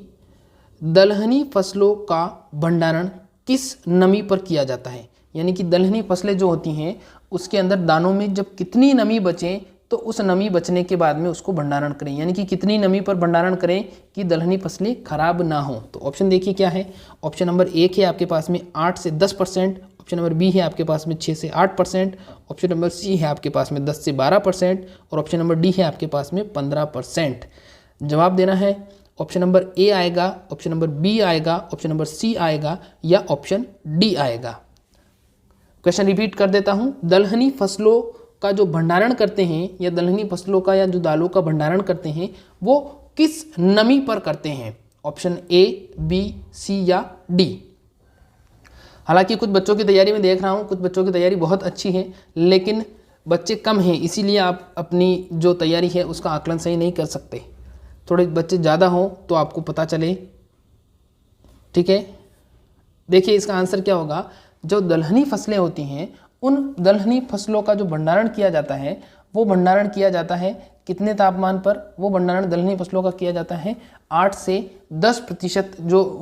दलहनी फसलों का भंडारण किस नमी पर किया जाता है। यानी कि दलहनी फसलें जो होती हैं उसके अंदर दानों में जब कितनी नमी बचे तो उस नमी बचने के बाद में उसको भंडारण करें, यानी कि कितनी नमी पर भंडारण करें कि दलहनी फसलें खराब ना हो। तो ऑप्शन देखिए क्या है। ऑप्शन नंबर 1 है आपके पास में 8 से 10%, ऑप्शन नंबर बी है आपके पास में 6 से 8%, ऑप्शन नंबर सी है आपके पास में 10 से 12% और ऑप्शन नंबर डी है आपके पास में 15%। जवाब देना है। ऑप्शन नंबर ए आएगा, ऑप्शन नंबर बी आएगा, ऑप्शन नंबर सी आएगा या ऑप्शन डी आएगा। क्वेश्चन रिपीट कर देता हूं। दलहनी फसलों का जो भंडारण करते हैं या दलहनी फसलों का या जो दालों का भंडारण करते हैं वो किस नमी पर करते हैं। ऑप्शन ए, बी, सी या डी। हालांकि कुछ बच्चों की तैयारी में देख रहा हूं, कुछ बच्चों की तैयारी बहुत अच्छी है लेकिन बच्चे कम हैं, इसीलिए आप अपनी जो तैयारी है उसका आकलन सही नहीं कर सकते। थोड़े बच्चे ज़्यादा हों तो आपको पता चले। ठीक है, देखिए इसका आंसर क्या होगा। जो दलहनी फसलें होती हैं उन दलहनी फसलों का जो भंडारण किया जाता है वो भंडारण किया जाता है कितने तापमान पर, वो भंडारण दलहनी फसलों का किया जाता है 8 से 10% जो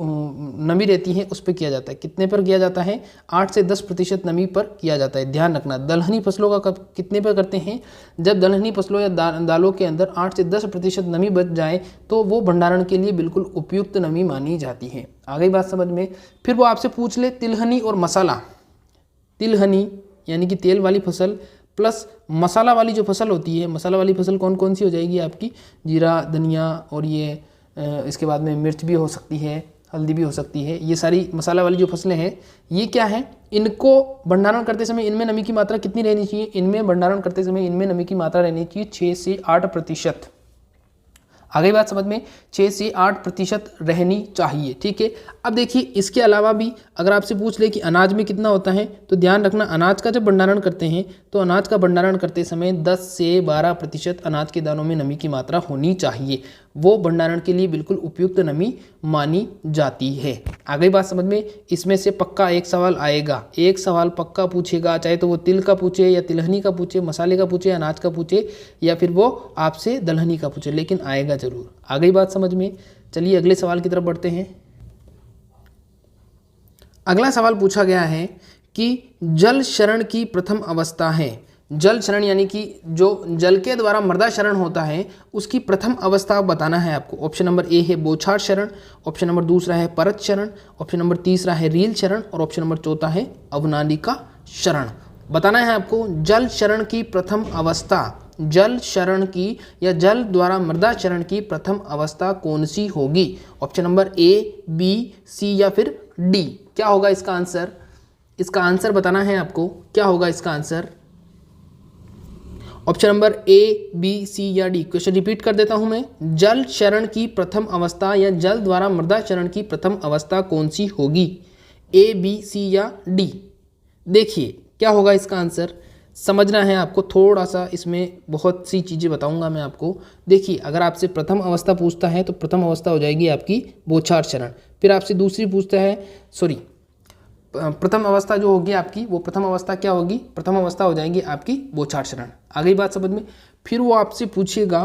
नमी रहती है उस पर किया जाता है। कितने पर किया जाता है, 8 से 10% नमी पर किया जाता है। ध्यान रखना, दलहनी फसलों का कब कितने पर करते हैं, जब दलहनी फसलों या दालों के अंदर 8 से 10% नमी बच जाए तो वो भंडारण के लिए बिल्कुल उपयुक्त नमी मानी जाती है। आ गई बात समझ में। फिर वो आपसे पूछ ले तिलहनी और मसाला, तिलहनी यानी कि तेल वाली फसल प्लस मसाला वाली जो फसल होती है, मसाला वाली फसल कौन कौन सी हो जाएगी आपकी, जीरा, धनिया और ये इसके बाद में मिर्च भी हो सकती है, हल्दी भी हो सकती है। ये सारी मसाला वाली जो फसलें हैं ये क्या है, इनको भंडारण करते समय इनमें नमी की मात्रा कितनी रहनी चाहिए, इनमें भंडारण करते समय इनमें नमी की मात्रा रहनी चाहिए 6 से 8%। आ गई बात समझ में, 6 से 8% रहनी चाहिए। ठीक है। अब देखिए इसके अलावा भी अगर आपसे पूछ ले कि अनाज में कितना होता है, तो ध्यान रखना अनाज का जब भंडारण करते हैं तो अनाज का भंडारण करते समय 10 से 12% अनाज के दानों में नमी की मात्रा होनी चाहिए। वो भंडारण के लिए बिल्कुल उपयुक्त नमी मानी जाती है। आ गई बात समझ में। इसमें से पक्का एक सवाल आएगा, एक सवाल पक्का पूछेगा, चाहे तो वो तिल का पूछे या तिलहनी का पूछे, मसाले का पूछे, अनाज का पूछे या फिर वो आपसे दलहनी का पूछे, लेकिन आएगा जरूर। आ गई बात समझ में। चलिए अगले सवाल की तरफ बढ़ते हैं। अगला सवाल पूछा गया है कि जल क्षरण की प्रथम अवस्था है। जल क्षरण यानी कि जो जल के द्वारा मृदा क्षरण होता है उसकी प्रथम अवस्था बताना है आपको। ऑप्शन नंबर ए है बौछार क्षरण, ऑप्शन नंबर दूसरा है परत क्षरण, ऑप्शन नंबर तीसरा है रील क्षरण और ऑप्शन नंबर चौथा है अवनालिका क्षरण। बताना है आपको जल क्षरण की प्रथम अवस्था, जल क्षरण की या जल द्वारा मृदा क्षरण की प्रथम अवस्था कौन सी होगी। Option number A, B, C या फिर डी। क्या होगा इसका आंसर, इसका आंसर बताना है आपको। क्या होगा इसका answer, option number A, B, C या डी। क्वेश्चन रिपीट कर देता हूं मैं। जल क्षरण की प्रथम अवस्था या जल द्वारा मृदा क्षरण की प्रथम अवस्था कौन सी होगी, ए, बी, सी या डी। देखिए क्या होगा इसका आंसर, समझना है आपको थोड़ा सा, इसमें बहुत सी चीज़ें बताऊंगा मैं आपको। देखिए अगर आपसे प्रथम अवस्था पूछता है तो प्रथम अवस्था हो जाएगी आपकी बौछार क्षरण। फिर आपसे दूसरी पूछता है, सॉरी प्रथम अवस्था जो होगी आपकी वो प्रथम अवस्था क्या होगी, प्रथम अवस्था हो जाएगी आपकी बौछार क्षरण। आ गई बात समझ में। फिर वो आपसे पूछेगा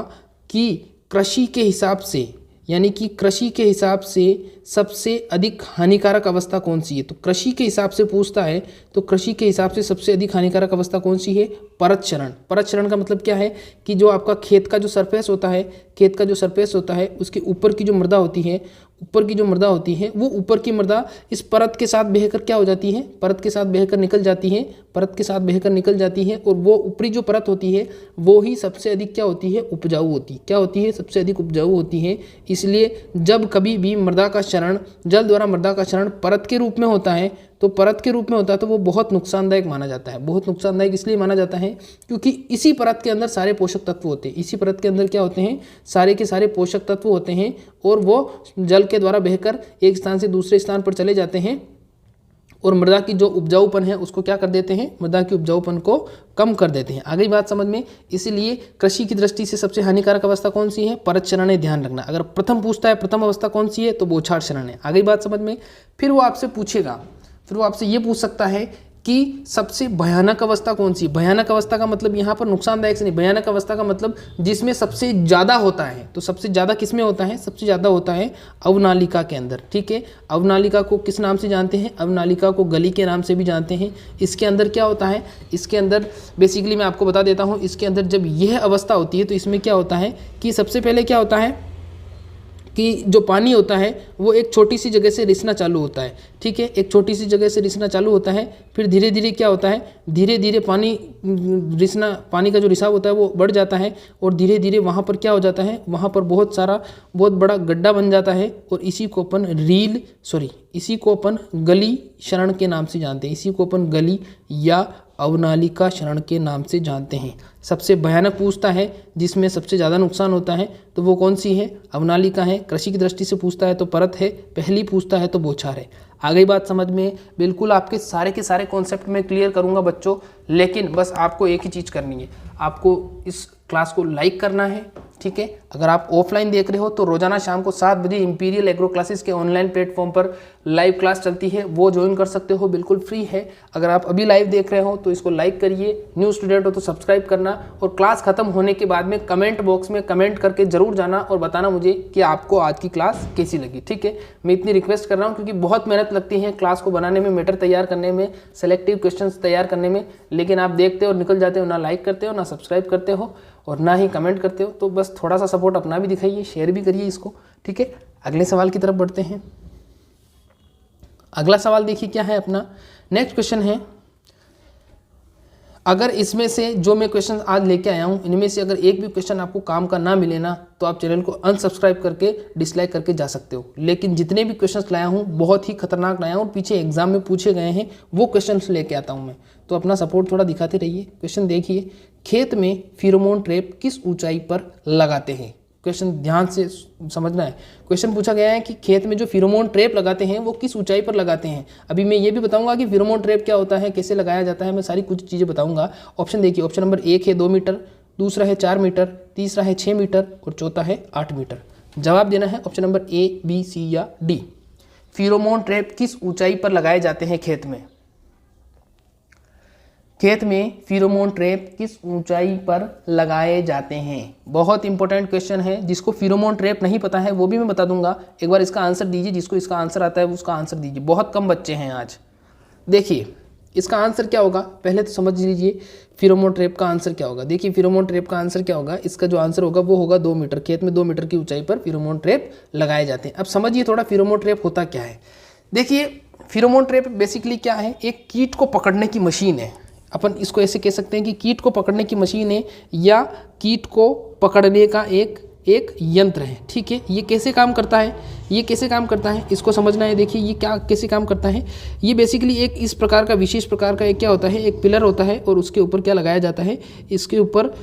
कि कृषि के हिसाब से, यानी कि कृषि के हिसाब से सबसे अधिक हानिकारक अवस्था कौन सी है। तो कृषि के हिसाब से पूछता है तो कृषि के हिसाब से सबसे अधिक हानिकारक अवस्था कौन सी है, परत क्षरण। परत क्षरण का मतलब क्या है कि जो आपका खेत का जो सरफेस होता है, खेत का जो सरफेस होता है उसके ऊपर की जो मृदा होती है, ऊपर की जो मृदा होती है वो ऊपर की मृदा इस परत के साथ बहकर क्या हो जाती है, परत के साथ बहकर निकल जाती है, परत के साथ बहकर निकल जाती है और वो ऊपरी जो परत होती है वो ही सबसे अधिक क्या होती है, उपजाऊ होती है। क्या होती है, सबसे अधिक उपजाऊ होती है। इसलिए जब कभी भी मृदा का क्षरण, जल द्वारा मृदा का क्षरण परत के रूप में होता है तो परत के रूप में होता है तो वो बहुत नुकसानदायक माना जाता है। बहुत नुकसानदायक इसलिए माना जाता है क्योंकि इसी परत के अंदर सारे पोषक तत्व होते हैं। इसी परत के अंदर क्या होते हैं, सारे के सारे पोषक तत्व होते हैं और वो जल के द्वारा बहकर एक स्थान से दूसरे स्थान पर चले जाते हैं और मृदा की जो उपजाऊपन है उसको क्या कर देते हैं, मृदा की उपजाऊपन को कम कर देते हैं। आगे बात समझ में। इसीलिए कृषि की दृष्टि से सबसे हानिकारक अवस्था कौन सी है, परत चरण है, ध्यान रखना। अगर प्रथम पूछता है प्रथम अवस्था कौन सी है तो बौछार चरण है। आगे बात समझ में। फिर वो आपसे पूछेगा, फिर वो आपसे ये पूछ सकता है कि सबसे भयानक अवस्था कौन सी। भयानक अवस्था का मतलब यहाँ पर नुकसानदायक से नहीं, भयानक अवस्था का मतलब जिसमें सबसे ज़्यादा होता है। तो सबसे ज़्यादा किस में होता है, सबसे ज़्यादा होता है अवनालिका के अंदर। ठीक है, अवनालिका को किस नाम से जानते हैं, अवनालिका को गली के नाम से भी जानते हैं। इसके अंदर क्या होता है, इसके अंदर बेसिकली मैं आपको बता देता हूँ, इसके अंदर जब यह अवस्था होती है तो इसमें क्या होता है कि सबसे पहले क्या होता है कि जो पानी होता है वो एक छोटी सी जगह से रिसना चालू होता है। ठीक है, एक छोटी सी जगह से रिसना चालू होता है, फिर धीरे धीरे क्या होता है, धीरे धीरे पानी का जो रिसाव होता है वो बढ़ जाता है और धीरे धीरे वहाँ पर क्या हो जाता है, वहाँ पर बहुत बड़ा गड्ढा बन जाता है और इसी को अपन गली शरण के नाम से जानते हैं। इसी को अपन गली या अवनालिका शरण के नाम से जानते हैं। सबसे भयानक पूछता है जिसमें सबसे ज़्यादा नुकसान होता है तो वो कौन सी है, अवनालिका है। कृषि की दृष्टि से पूछता है तो परत है, पहली पूछता है तो बौछार है। आगे बात समझ में। बिल्कुल आपके सारे के सारे कॉन्सेप्ट में क्लियर करूंगा बच्चों, लेकिन बस आपको एक ही चीज़ करनी है, आपको इस क्लास को लाइक करना है। ठीक है, अगर आप ऑफलाइन देख रहे हो तो रोजाना शाम को 7 बजे इंपीरियल एग्रो क्लासेस के ऑनलाइन प्लेटफॉर्म पर लाइव क्लास चलती है, वो ज्वाइन कर सकते हो, बिल्कुल फ्री है। अगर आप अभी लाइव देख रहे हो तो इसको लाइक करिए, न्यू स्टूडेंट हो तो सब्सक्राइब करना और क्लास खत्म होने के बाद में कमेंट बॉक्स में कमेंट करके जरूर जाना और बताना मुझे कि आपको आज की क्लास कैसी लगी। ठीक है, मैं इतनी रिक्वेस्ट कर रहा हूँ क्योंकि बहुत मेहनत लगती है क्लास को बनाने में, मैटर तैयार करने में, सेलेक्टिव क्वेश्चन तैयार करने में, लेकिन आप देखते हो और निकल जाते हो, ना लाइक करते हो, ना सब्सक्राइब करते हो और ना ही कमेंट करते हो। तो बस थोड़ा सा सपोर्ट अपना भी दिखाइए, शेयर भी करिए इसको। ठीक है, अगले सवाल की तरफ बढ़ते हैं। अगला सवाल देखिए क्या है अपना। नेक्स्ट क्वेश्चन है, अगर इसमें से जो मैं क्वेश्चन आज लेके आया हूँ इनमें से अगर एक भी क्वेश्चन आपको काम का ना मिले ना तो आप चैनल को अनसब्सक्राइब करके डिसलाइक करके जा सकते हो। लेकिन जितने भी क्वेश्चंस लाया हूँ बहुत ही खतरनाक लाया हूँ, पीछे एग्जाम में पूछे गए हैं वो क्वेश्चंस लेके आता हूँ मैं, तो अपना सपोर्ट थोड़ा दिखाते रहिए। क्वेश्चन देखिए, खेत में फेरोमोन ट्रैप किस ऊंचाई पर लगाते हैं। क्वेश्चन ध्यान से समझना है। क्वेश्चन पूछा गया है कि खेत में जो फेरोमोन ट्रैप लगाते हैं वो किस ऊंचाई पर लगाते हैं। अभी मैं ये भी बताऊंगा कि फेरोमोन ट्रैप क्या होता है, कैसे लगाया जाता है, मैं सारी कुछ चीज़ें बताऊंगा। ऑप्शन देखिए, ऑप्शन नंबर 1 है 2 मीटर, दूसरा है 4 मीटर, तीसरा है 6 मीटर और चौथा है 8 मीटर। जवाब देना है option number A, B, C या D। फेरोमोन ट्रैप किस ऊंचाई पर लगाए जाते हैं खेत में। खेत में फेरोमोन ट्रैप किस ऊंचाई पर लगाए जाते हैं। बहुत इंपॉर्टेंट क्वेश्चन है। जिसको फेरोमोन ट्रैप नहीं पता है वो भी मैं बता दूंगा, एक बार इसका आंसर दीजिए। जिसको इसका आंसर आता है वो उसका आंसर दीजिए। बहुत कम बच्चे हैं आज। देखिए इसका आंसर क्या होगा, पहले तो समझ लीजिए फेरोमोन ट्रैप का आंसर क्या होगा। देखिए फेरोमोन ट्रैप का आंसर क्या होगा, इसका जो आंसर होगा वो होगा 2 मीटर। खेत में 2 मीटर की ऊंचाई पर फेरोमोन ट्रैप लगाए जाते हैं। अब समझिए थोड़ा फेरोमोन ट्रैप होता क्या है। देखिए फेरोमोन ट्रैप बेसिकली क्या है, एक कीट को पकड़ने की मशीन है। अपन इसको ऐसे कह सकते हैं कि कीट को पकड़ने की मशीन है या कीट को पकड़ने का एक यंत्र है। ठीक है, ये कैसे काम करता है, ये कैसे काम करता है इसको समझना है। देखिए ये क्या कैसे काम करता है। ये बेसिकली एक इस प्रकार का विशेष प्रकार का एक क्या होता है, एक पिलर होता है और उसके ऊपर क्या लगाया जाता है, इसके ऊपर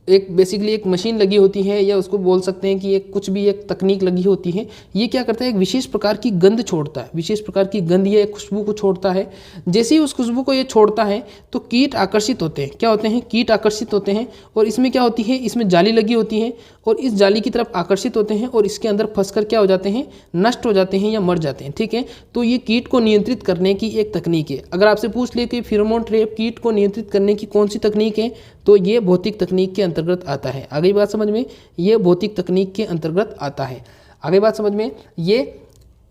एक बेसिकली एक मशीन लगी होती है या उसको बोल सकते हैं कि एक कुछ भी एक तकनीक लगी होती है। ये क्या करता है, एक विशेष प्रकार की गंध छोड़ता है, विशेष प्रकार की गंध या एक खुशबू को छोड़ता है। जैसे ही उस खुशबू को ये छोड़ता है तो कीट आकर्षित होते हैं। क्या होते हैं, कीट आकर्षित होते हैं। और इसमें क्या होती है, इसमें जाली लगी होती है और इस जाली की तरफ आकर्षित होते हैं और इसके अंदर फंसकर क्या हो जाते हैं, नष्ट हो जाते हैं या मर जाते हैं। ठीक है, तो ये कीट को नियंत्रित करने की एक तकनीक है। अगर आपसे पूछ ले कि फेरोमोन ट्रैप कीट को नियंत्रित करने की कौन सी तकनीक है, तो ये भौतिक तकनीक के अंतर्गत आता है। आगे बात समझ में, ये भौतिक तकनीक के अंतर्गत आता है। आगे बात समझ में। ये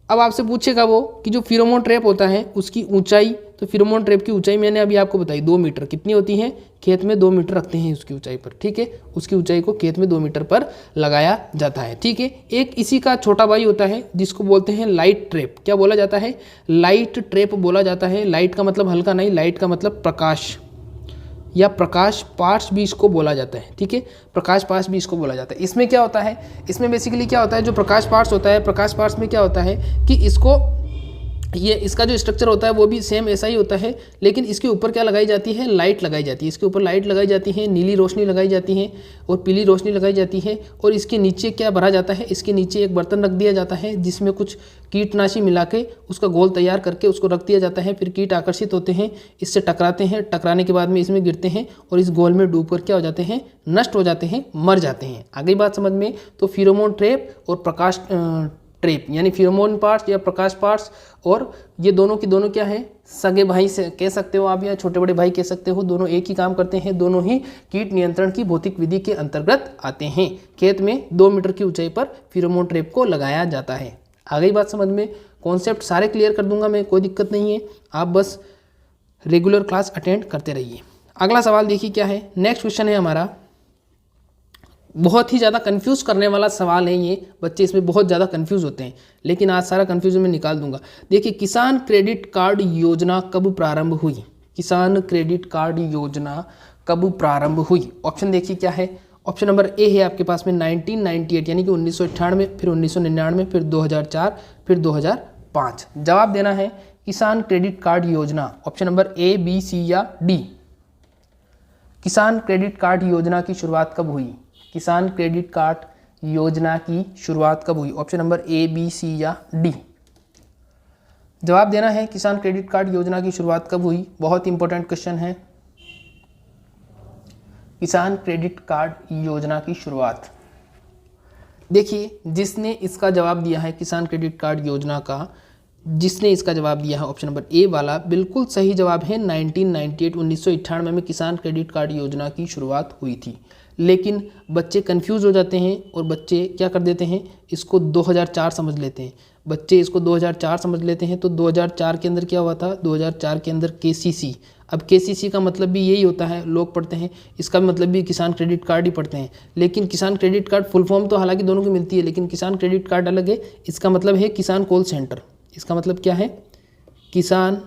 अब आपसे पूछेगा वो कि जो फेरोमोन ट्रैप होता है उसकी ऊंचाई, तो फेरोमोन ट्रैप की ऊंचाई मैंने अभी आपको बताई 2 मीटर। कितनी होती है, खेत में 2 मीटर रखते हैं उसकी ऊंचाई पर। ठीक है, उसकी ऊंचाई को खेत में 2 मीटर पर लगाया जाता है। ठीक है, एक इसी का छोटा भाई होता है जिसको बोलते हैं लाइट ट्रैप। क्या बोला जाता है, लाइट ट्रैप बोला जाता है। लाइट का मतलब हल्का नहीं, लाइट का मतलब प्रकाश या प्रकाश पार्ट्स भी इसको बोला जाता है। ठीक है, प्रकाश पार्ट्स भी इसको बोला जाता है। इसमें क्या होता है, इसमें बेसिकली क्या होता है, जो प्रकाश पार्ट्स होता है, प्रकाश पार्ट्स में क्या होता है कि इसको ये इसका जो स्ट्रक्चर होता है वो भी सेम ऐसा ही होता है, लेकिन इसके ऊपर क्या लगाई जाती है, लाइट लगाई जाती है। इसके ऊपर लाइट लगाई जाती है, नीली रोशनी लगाई जाती है और पीली रोशनी लगाई जाती है। और इसके नीचे क्या भरा जाता है, इसके नीचे एक बर्तन रख दिया जाता है जिसमें कुछ कीटनाशी मिला के उसका घोल तैयार करके उसको रख दिया जाता है। फिर कीट आकर्षित होते हैं, इससे टकराते हैं, टकराने के बाद में इसमें गिरते हैं और इस घोल में डूब कर क्या हो जाते हैं, नष्ट हो जाते हैं, मर जाते हैं। आगे बात समझ में। तो फेरोमोन ट्रैप और प्रकाश ट्रैप यानी फेरोमोन पार्ट्स या प्रकाश पार्ट्स, और ये दोनों की दोनों क्या है, सगे भाई से कह सकते हो आप या छोटे बड़े भाई कह सकते हो। दोनों एक ही काम करते हैं, दोनों ही कीट नियंत्रण की भौतिक विधि के अंतर्गत आते हैं। खेत में 2 मीटर की ऊंचाई पर फेरोमोन ट्रैप को लगाया जाता है। आ गई बात समझ में। कॉन्सेप्ट सारे क्लियर कर दूंगा मैं, कोई दिक्कत नहीं है, आप बस रेगुलर क्लास अटेंड करते रहिए। अगला सवाल देखिए क्या है। नेक्स्ट क्वेश्चन है हमारा, बहुत ही ज़्यादा कंफ्यूज करने वाला सवाल है ये, बच्चे इसमें बहुत ज़्यादा कंफ्यूज होते हैं, लेकिन आज सारा कंफ्यूजन मैं निकाल दूंगा। देखिए, किसान क्रेडिट कार्ड योजना कब प्रारंभ हुई? किसान क्रेडिट कार्ड योजना कब प्रारंभ हुई? ऑप्शन देखिए क्या है। ऑप्शन नंबर ए है आपके पास में 1998 यानी कि 1998, फिर 1999, फिर 2004, फिर 2005। जवाब देना है किसान क्रेडिट कार्ड योजना, option number A, B, C या डी। किसान क्रेडिट कार्ड योजना की शुरुआत कब हुई? किसान क्रेडिट कार्ड योजना की शुरुआत कब हुई? Option number A, B, C या डी। जवाब देना है किसान क्रेडिट कार्ड योजना की शुरुआत कब हुई। बहुत इंपॉर्टेंट क्वेश्चन है। किसान क्रेडिट कार्ड योजना की शुरुआत, देखिए जिसने इसका जवाब दिया है किसान क्रेडिट कार्ड योजना का, जिसने इसका जवाब दिया है ऑप्शन नंबर ए वाला, बिल्कुल सही जवाब है। 1998 1998 में किसान क्रेडिट कार्ड योजना की शुरुआत हुई थी। लेकिन बच्चे कंफ्यूज हो जाते हैं और बच्चे क्या कर देते हैं, इसको 2004 समझ लेते हैं। बच्चे इसको 2004 समझ लेते हैं। तो 2004 के अंदर क्या हुआ था, 2004 के अंदर केसीसी। अब केसीसी का मतलब भी यही होता है, लोग पढ़ते हैं, इसका मतलब भी किसान क्रेडिट कार्ड ही पढ़ते हैं। लेकिन किसान क्रेडिट कार्ड फुल फॉर्म तो हालांकि दोनों की मिलती है, लेकिन किसान क्रेडिट कार्ड अलग है। इसका मतलब है किसान कॉल सेंटर। इसका मतलब क्या है, किसान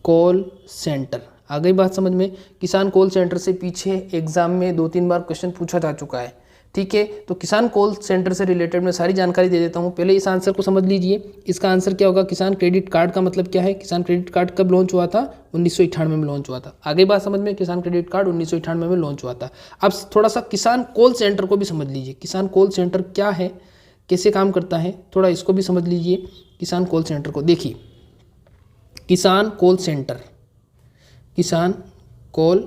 कॉल सेंटर। आ गई बात समझ में। किसान कॉल सेंटर से पीछे एग्जाम में 2-3 बार क्वेश्चन पूछा जा चुका है, ठीक है। तो किसान कॉल सेंटर से रिलेटेड मैं सारी जानकारी दे देता हूँ। पहले इस आंसर को समझ लीजिए। इसका आंसर क्या होगा, किसान क्रेडिट कार्ड का मतलब क्या है। किसान क्रेडिट कार्ड कब लॉन्च हुआ था? 1998 में लॉन्च हुआ था। आगे बात समझ में। किसान क्रेडिट कार्ड 1998 में लॉन्च हुआ था। अब थोड़ा सा किसान कॉल सेंटर को भी समझ लीजिए। किसान कॉल सेंटर क्या है, कैसे काम करता है, थोड़ा इसको भी समझ लीजिए। किसान कॉल सेंटर को देखिए, किसान कॉल सेंटर, किसान कॉल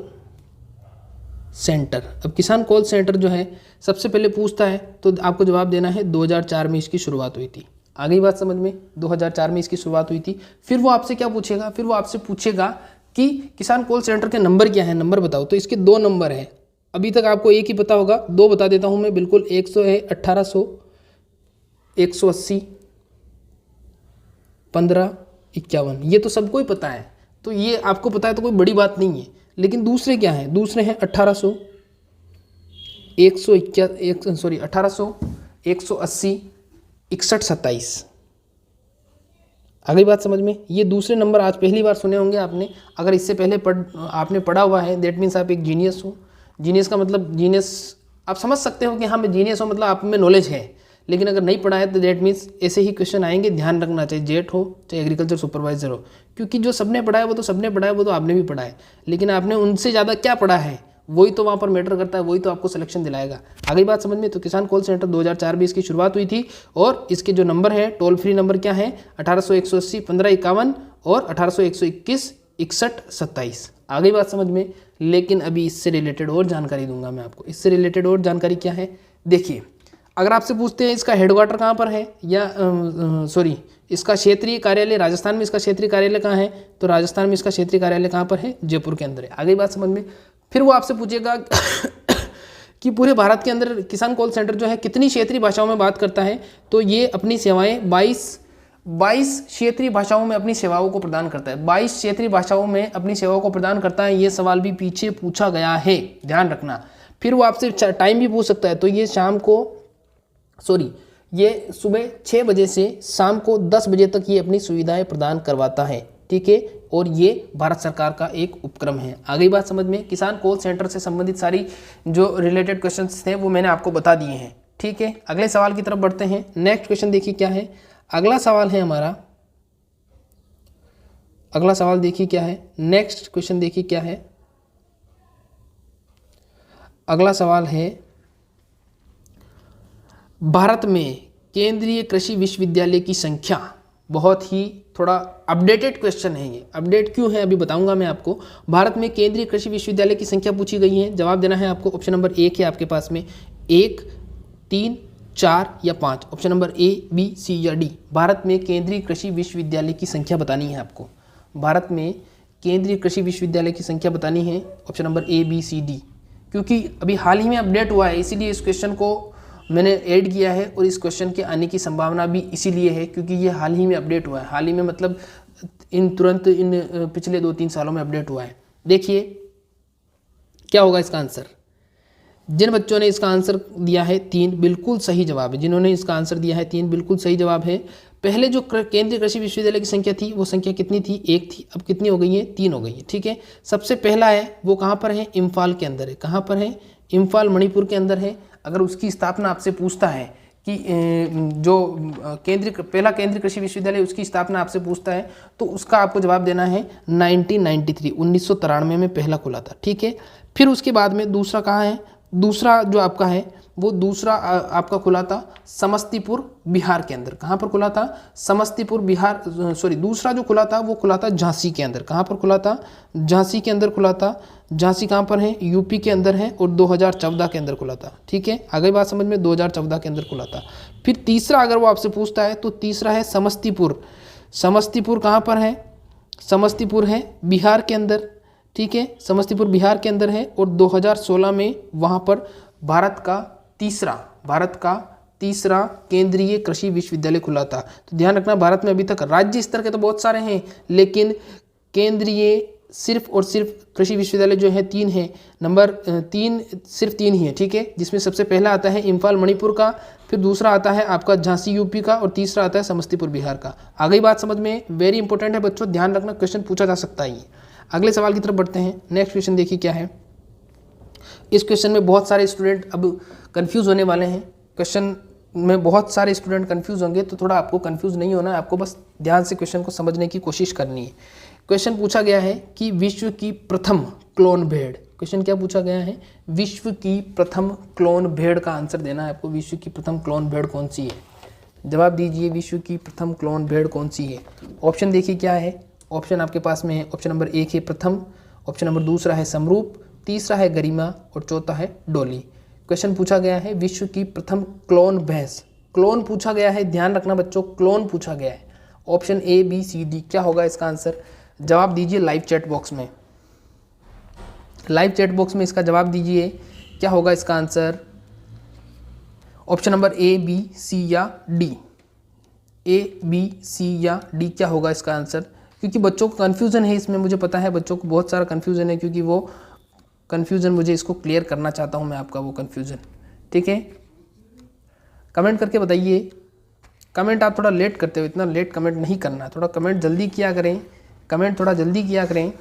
सेंटर। अब किसान कॉल सेंटर जो है सबसे पहले पूछता है, तो आपको जवाब देना है 2004 में इसकी शुरुआत हुई थी। आ गई बात समझ में। 2004 में इसकी शुरुआत हुई थी। फिर वो आपसे क्या पूछेगा, फिर वो आपसे पूछेगा कि किसान कॉल सेंटर के नंबर क्या है, नंबर बताओ। तो इसके 2 नंबर हैं। अभी तक आपको एक ही पता होगा, 2 बता देता हूँ मैं बिल्कुल। 100 है, 1800, 180, 1551, ये तो सबको ही पता है। तो ये आपको पता है तो कोई बड़ी बात नहीं है। लेकिन दूसरे क्या हैं, दूसरे हैं 1800, 1800, 180, 61, 27। आ गई बात समझ में। ये दूसरे नंबर आज पहली बार सुने होंगे आपने। अगर इससे पहले आपने पढ़ा हुआ है, दैट मीन्स आप एक जीनियस हो। जीनियस का मतलब, जीनियस आप समझ सकते हो कि हाँ मैं जीनियस हूँ, मतलब आप में नॉलेज है। लेकिन अगर नहीं पढ़ा है तो दैट मीन्स ऐसे ही क्वेश्चन आएंगे, ध्यान रखना, चाहे जेट हो चाहे एग्रीकल्चर सुपरवाइजर हो। क्योंकि जो सबने पढ़ा है वो तो सबने पढ़ा है, वो तो आपने भी पढ़ा है। लेकिन आपने उनसे ज़्यादा क्या पढ़ा है वही तो वहाँ पर मैटर करता है, वही तो आपको सिलेक्शन दिलाएगा। आगे बात समझ में। तो किसान कॉल सेंटर 2004 में इसकी शुरुआत हुई थी। और इसके जो नंबर है, टोल फ्री नंबर क्या है, 1800 180 1551 और 1800 121 61 27। आ गई बात समझ में। लेकिन अभी इससे रिलेटेड और जानकारी दूंगा मैं आपको। इससे रिलेटेड और जानकारी क्या है, देखिए अगर आपसे पूछते हैं इसका हेडक्वार्टर कहाँ पर है, या इसका क्षेत्रीय कार्यालय राजस्थान में, इसका क्षेत्रीय कार्यालय कहाँ है, तो राजस्थान में इसका क्षेत्रीय कार्यालय कहाँ पर है, जयपुर के अंदर है। आगे बात समझ में। फिर वो आपसे पूछेगा कि पूरे भारत के अंदर किसान कॉल सेंटर जो है कितनी क्षेत्रीय भाषाओं में बात करता है, तो ये अपनी सेवाएं 22 क्षेत्रीय भाषाओं में अपनी सेवाओं को प्रदान करता है। 22 क्षेत्रीय भाषाओं में अपनी सेवाओं को प्रदान करता है। ये सवाल भी पीछे पूछा गया है, ध्यान रखना। फिर वो आपसे टाइम भी पूछ सकता है। तो ये सुबह 6 बजे से शाम को 10 बजे तक ये अपनी सुविधाएं प्रदान करवाता है, ठीक है। और ये भारत सरकार का एक उपक्रम है। आ गई बात समझ में। किसान कॉल सेंटर से संबंधित सारी जो रिलेटेड क्वेश्चंस थे वो मैंने आपको बता दिए हैं, ठीक है। अगले सवाल की तरफ बढ़ते हैं। नेक्स्ट क्वेश्चन देखिए क्या है। अगला सवाल है हमारा, अगला सवाल देखिए क्या है, नेक्स्ट क्वेश्चन देखिए क्या है। अगला सवाल है, भारत में केंद्रीय कृषि विश्वविद्यालय की संख्या, बहुत ही थोड़ा अपडेटेड क्वेश्चन है ये। अपडेट क्यों है अभी बताऊंगा मैं आपको। भारत में केंद्रीय कृषि विश्वविद्यालय की संख्या पूछी गई है। जवाब देना है आपको। ऑप्शन नंबर 1 है आपके पास में, 1, 3, 4 या 5। Option number A, B, C या D। भारत में केंद्रीय कृषि विश्वविद्यालय की संख्या बतानी है आपको। भारत में केंद्रीय कृषि विश्वविद्यालय की संख्या बतानी है। Option number A, B, C, D। क्योंकि अभी हाल ही में अपडेट हुआ है, इसीलिए इस क्वेश्चन को मैंने ऐड किया है, और इस क्वेश्चन के आने की संभावना भी इसीलिए है क्योंकि ये हाल ही में अपडेट हुआ है। हाल ही में मतलब तुरंत इन पिछले 2-3 सालों में अपडेट हुआ है। देखिए क्या होगा इसका आंसर। जिन बच्चों ने इसका आंसर दिया है 3, बिल्कुल सही जवाब है। जिन्होंने इसका आंसर दिया है 3, बिल्कुल सही जवाब है। पहले जो केंद्रीय कृषि विश्वविद्यालय की संख्या थी वो संख्या कितनी थी, 1 थी। अब कितनी हो गई है, 3 हो गई है। ठीक है, सबसे पहला है वो कहाँ पर है, इम्फाल के अंदर है। कहाँ पर है, इम्फाल मणिपुर के अंदर है। अगर उसकी स्थापना आपसे पूछता है कि जो पहला केंद्रीय कृषि विश्वविद्यालय, उसकी स्थापना आपसे पूछता है तो उसका आपको जवाब देना है 1993, 1993 में पहला खुला था। ठीक है, फिर उसके बाद में दूसरा कहाँ है, दूसरा जो आपका है वो दूसरा आपका खुला था समस्तीपुर बिहार के अंदर। कहाँ पर खुला था, समस्तीपुर बिहार, सॉरी दूसरा जो खुला था वो खुला था झांसी के अंदर। कहाँ पर खुला था, झांसी के अंदर खुला था। झांसी कहाँ पर है, यूपी के अंदर है, और 2014 के अंदर खुला था। ठीक है, आगे बात समझ में, 2014 के अंदर खुला था। फिर तीसरा अगर वो आपसे पूछता है तो तीसरा है समस्तीपुर। समस्तीपुर कहाँ पर है, समस्तीपुर है बिहार के अंदर। ठीक है, समस्तीपुर बिहार के अंदर है, और 2016 में वहाँ पर भारत का तीसरा केंद्रीय कृषि विश्वविद्यालय खुला था। तो ध्यान रखना, भारत में अभी तक राज्य स्तर के तो बहुत सारे हैं, लेकिन केंद्रीय सिर्फ और सिर्फ कृषि विश्वविद्यालय जो है 3 है। नंबर 3 सिर्फ 3 ही है। ठीक है, जिसमें सबसे पहला आता है इम्फाल मणिपुर का, फिर दूसरा आता है आपका झांसी यूपी का, और तीसरा आता है समस्तीपुर बिहार का। आगे बात समझ में, वेरी इंपॉर्टेंट है बच्चों, ध्यान रखना, क्वेश्चन पूछा जा सकता है। अगले सवाल की तरफ बढ़ते हैं। नेक्स्ट क्वेश्चन देखिए क्या है। इस क्वेश्चन में बहुत सारे स्टूडेंट अब कंफ्यूज होने वाले हैं। क्वेश्चन में बहुत सारे स्टूडेंट कंफ्यूज होंगे, तो थोड़ा आपको कंफ्यूज नहीं होना है, आपको बस ध्यान से क्वेश्चन को समझने की कोशिश करनी है। क्वेश्चन पूछा गया है कि विश्व की प्रथम क्लोन भेड़, क्वेश्चन क्या पूछा गया है, विश्व की प्रथम क्लोन भेड़ का आंसर देना है आपको। विश्व की प्रथम क्लोन भेड़ कौन सी है, जवाब दीजिए। विश्व की प्रथम क्लोन भेड़ कौन सी है। ऑप्शन देखिए क्या है, ऑप्शन आपके पास में है। ऑप्शन नंबर 1 है प्रथम, ऑप्शन नंबर 2 है समरूप, तीसरा है गरिमा, और चौथा है डोली। क्वेश्चन पूछा गया है विश्व की प्रथम क्लोन भैंस, क्लोन पूछा गया है, ध्यान रखना बच्चों, क्लोन पूछा गया है। Option A, B, C, D, क्या होगा इसका आंसर, जवाब दीजिए लाइव चैट बॉक्स में। लाइव चैट बॉक्स में इसका जवाब दीजिए, क्या होगा इसका answer. Option number A, B, C या D, A, B, C या D, क्या होगा इसका आंसर। क्योंकि बच्चों को कन्फ्यूज़न है इसमें, मुझे पता है बच्चों को बहुत सारा कन्फ्यूज़न है, क्योंकि वो कन्फ्यूज़न मुझे इसको क्लियर करना चाहता हूँ मैं आपका वो कन्फ्यूज़न। ठीक है, कमेंट करके बताइए। कमेंट आप थोड़ा लेट करते हो, इतना लेट कमेंट नहीं करना, थोड़ा कमेंट जल्दी किया करें, कमेंट थोड़ा जल्दी किया करें।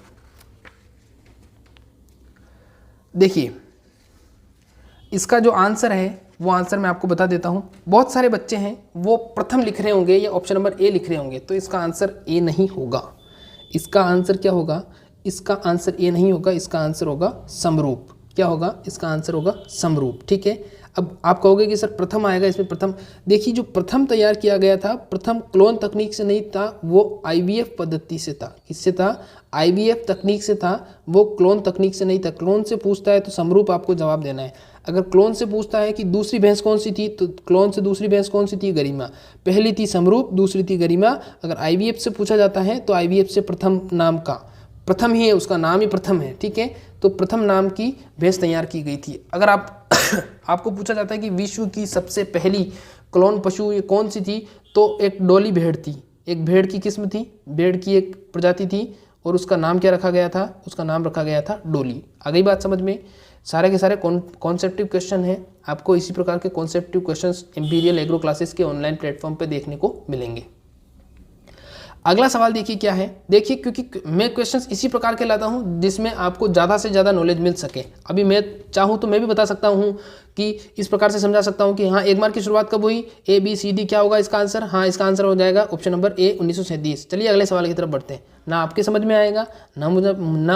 देखिए इसका जो आंसर है वो आंसर मैं आपको बता देता हूँ। बहुत सारे बच्चे हैं वो प्रथम लिख रहे होंगे या ऑप्शन नंबर A लिख रहे होंगे, तो इसका आंसर A नहीं होगा। इसका आंसर क्या होगा, इसका आंसर A नहीं होगा, इसका आंसर होगा समरूप। क्या होगा, इसका आंसर होगा समरूप। ठीक है, अब आप कहोगे कि सर प्रथम आएगा इसमें, प्रथम देखिए जो प्रथम तैयार किया गया था, प्रथम क्लोन तकनीक से नहीं था, वो IVF पद्धति से था। किससे था, IVF तकनीक से था, वो क्लोन तकनीक से नहीं था। क्लोन से पूछता है तो समरूप आपको जवाब देना है। अगर क्लोन से पूछता है कि दूसरी भैंस कौन सी थी, तो क्लोन से दूसरी भैंस कौन सी थी, गरिमा। पहली थी समरूप, दूसरी थी गरिमा। अगर IVF से पूछा जाता है तो IVF से प्रथम नाम का, प्रथम ही है, उसका नाम ही प्रथम है। ठीक है, तो प्रथम नाम की भैंस तैयार की गई थी। अगर आपको पूछा जाता है कि विश्व की सबसे पहली क्लोन पशु ये कौन सी थी, तो एक डोली भेड़ थी। एक भेड़ की किस्म थी, भेड़ की एक प्रजाति थी, और उसका नाम क्या रखा गया था, उसका नाम रखा गया था डोली। आ गई बात समझ में। सारे के सारे कॉन्सेप्टिव क्वेश्चन हैं, आपको इसी प्रकार के कॉन्सेप्टिव क्वेश्चंस इंपीरियल एग्रो क्लासेस के ऑनलाइन प्लेटफॉर्म पे देखने को मिलेंगे। अगला सवाल देखिए क्या है। देखिए, क्योंकि मैं क्वेश्चंस इसी प्रकार के लाता हूं जिसमें आपको ज़्यादा से ज़्यादा नॉलेज मिल सके। अभी मैं चाहूँ तो मैं भी बता सकता हूं कि इस प्रकार से समझा सकता हूं कि हाँ, 1 मार्क की शुरुआत कब हुई, ए बी सी डी क्या होगा इसका आंसर। हाँ, इसका आंसर हो जाएगा ऑप्शन नंबर ए 1937। चलिए अगले सवाल की तरफ बढ़ते हैं। ना आपके समझ में आएगा, ना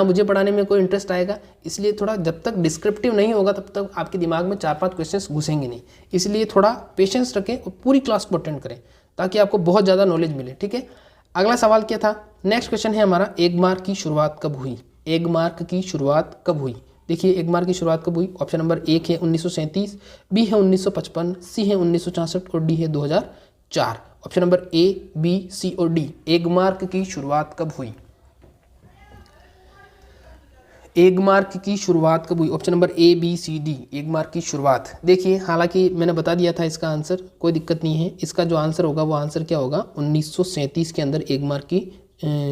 मुझे पढ़ाने में कोई इंटरेस्ट आएगा, इसलिए थोड़ा जब तक डिस्क्रिप्टिव नहीं होगा तब तक आपके दिमाग में 4-5 क्वेश्चन घुसेंगे नहीं। इसलिए थोड़ा पेशेंस रखें और पूरी क्लास को अटेंड करें ताकि आपको बहुत ज़्यादा नॉलेज मिले। ठीक है, अगला सवाल क्या था, नेक्स्ट क्वेश्चन है हमारा, 1 मार्क की शुरुआत कब हुई। 1 मार्क की शुरुआत कब हुई। देखिए 1 मार्क की शुरुआत कब हुई। ऑप्शन नंबर 1 है 1937, बी है 1955, सी है 1964 और डी है 2004। ऑप्शन नंबर ए, बी, सी और डी, 1 मार्क की शुरुआत कब हुई। 1 मार्क की शुरुआत कब हुई। Option number A, B, C, D, 1 mark की शुरुआत। देखिए हालांकि मैंने बता दिया था इसका आंसर, कोई दिक्कत नहीं है। इसका जो आंसर होगा वो आंसर क्या होगा, 1937 के अंदर 1 मार्क की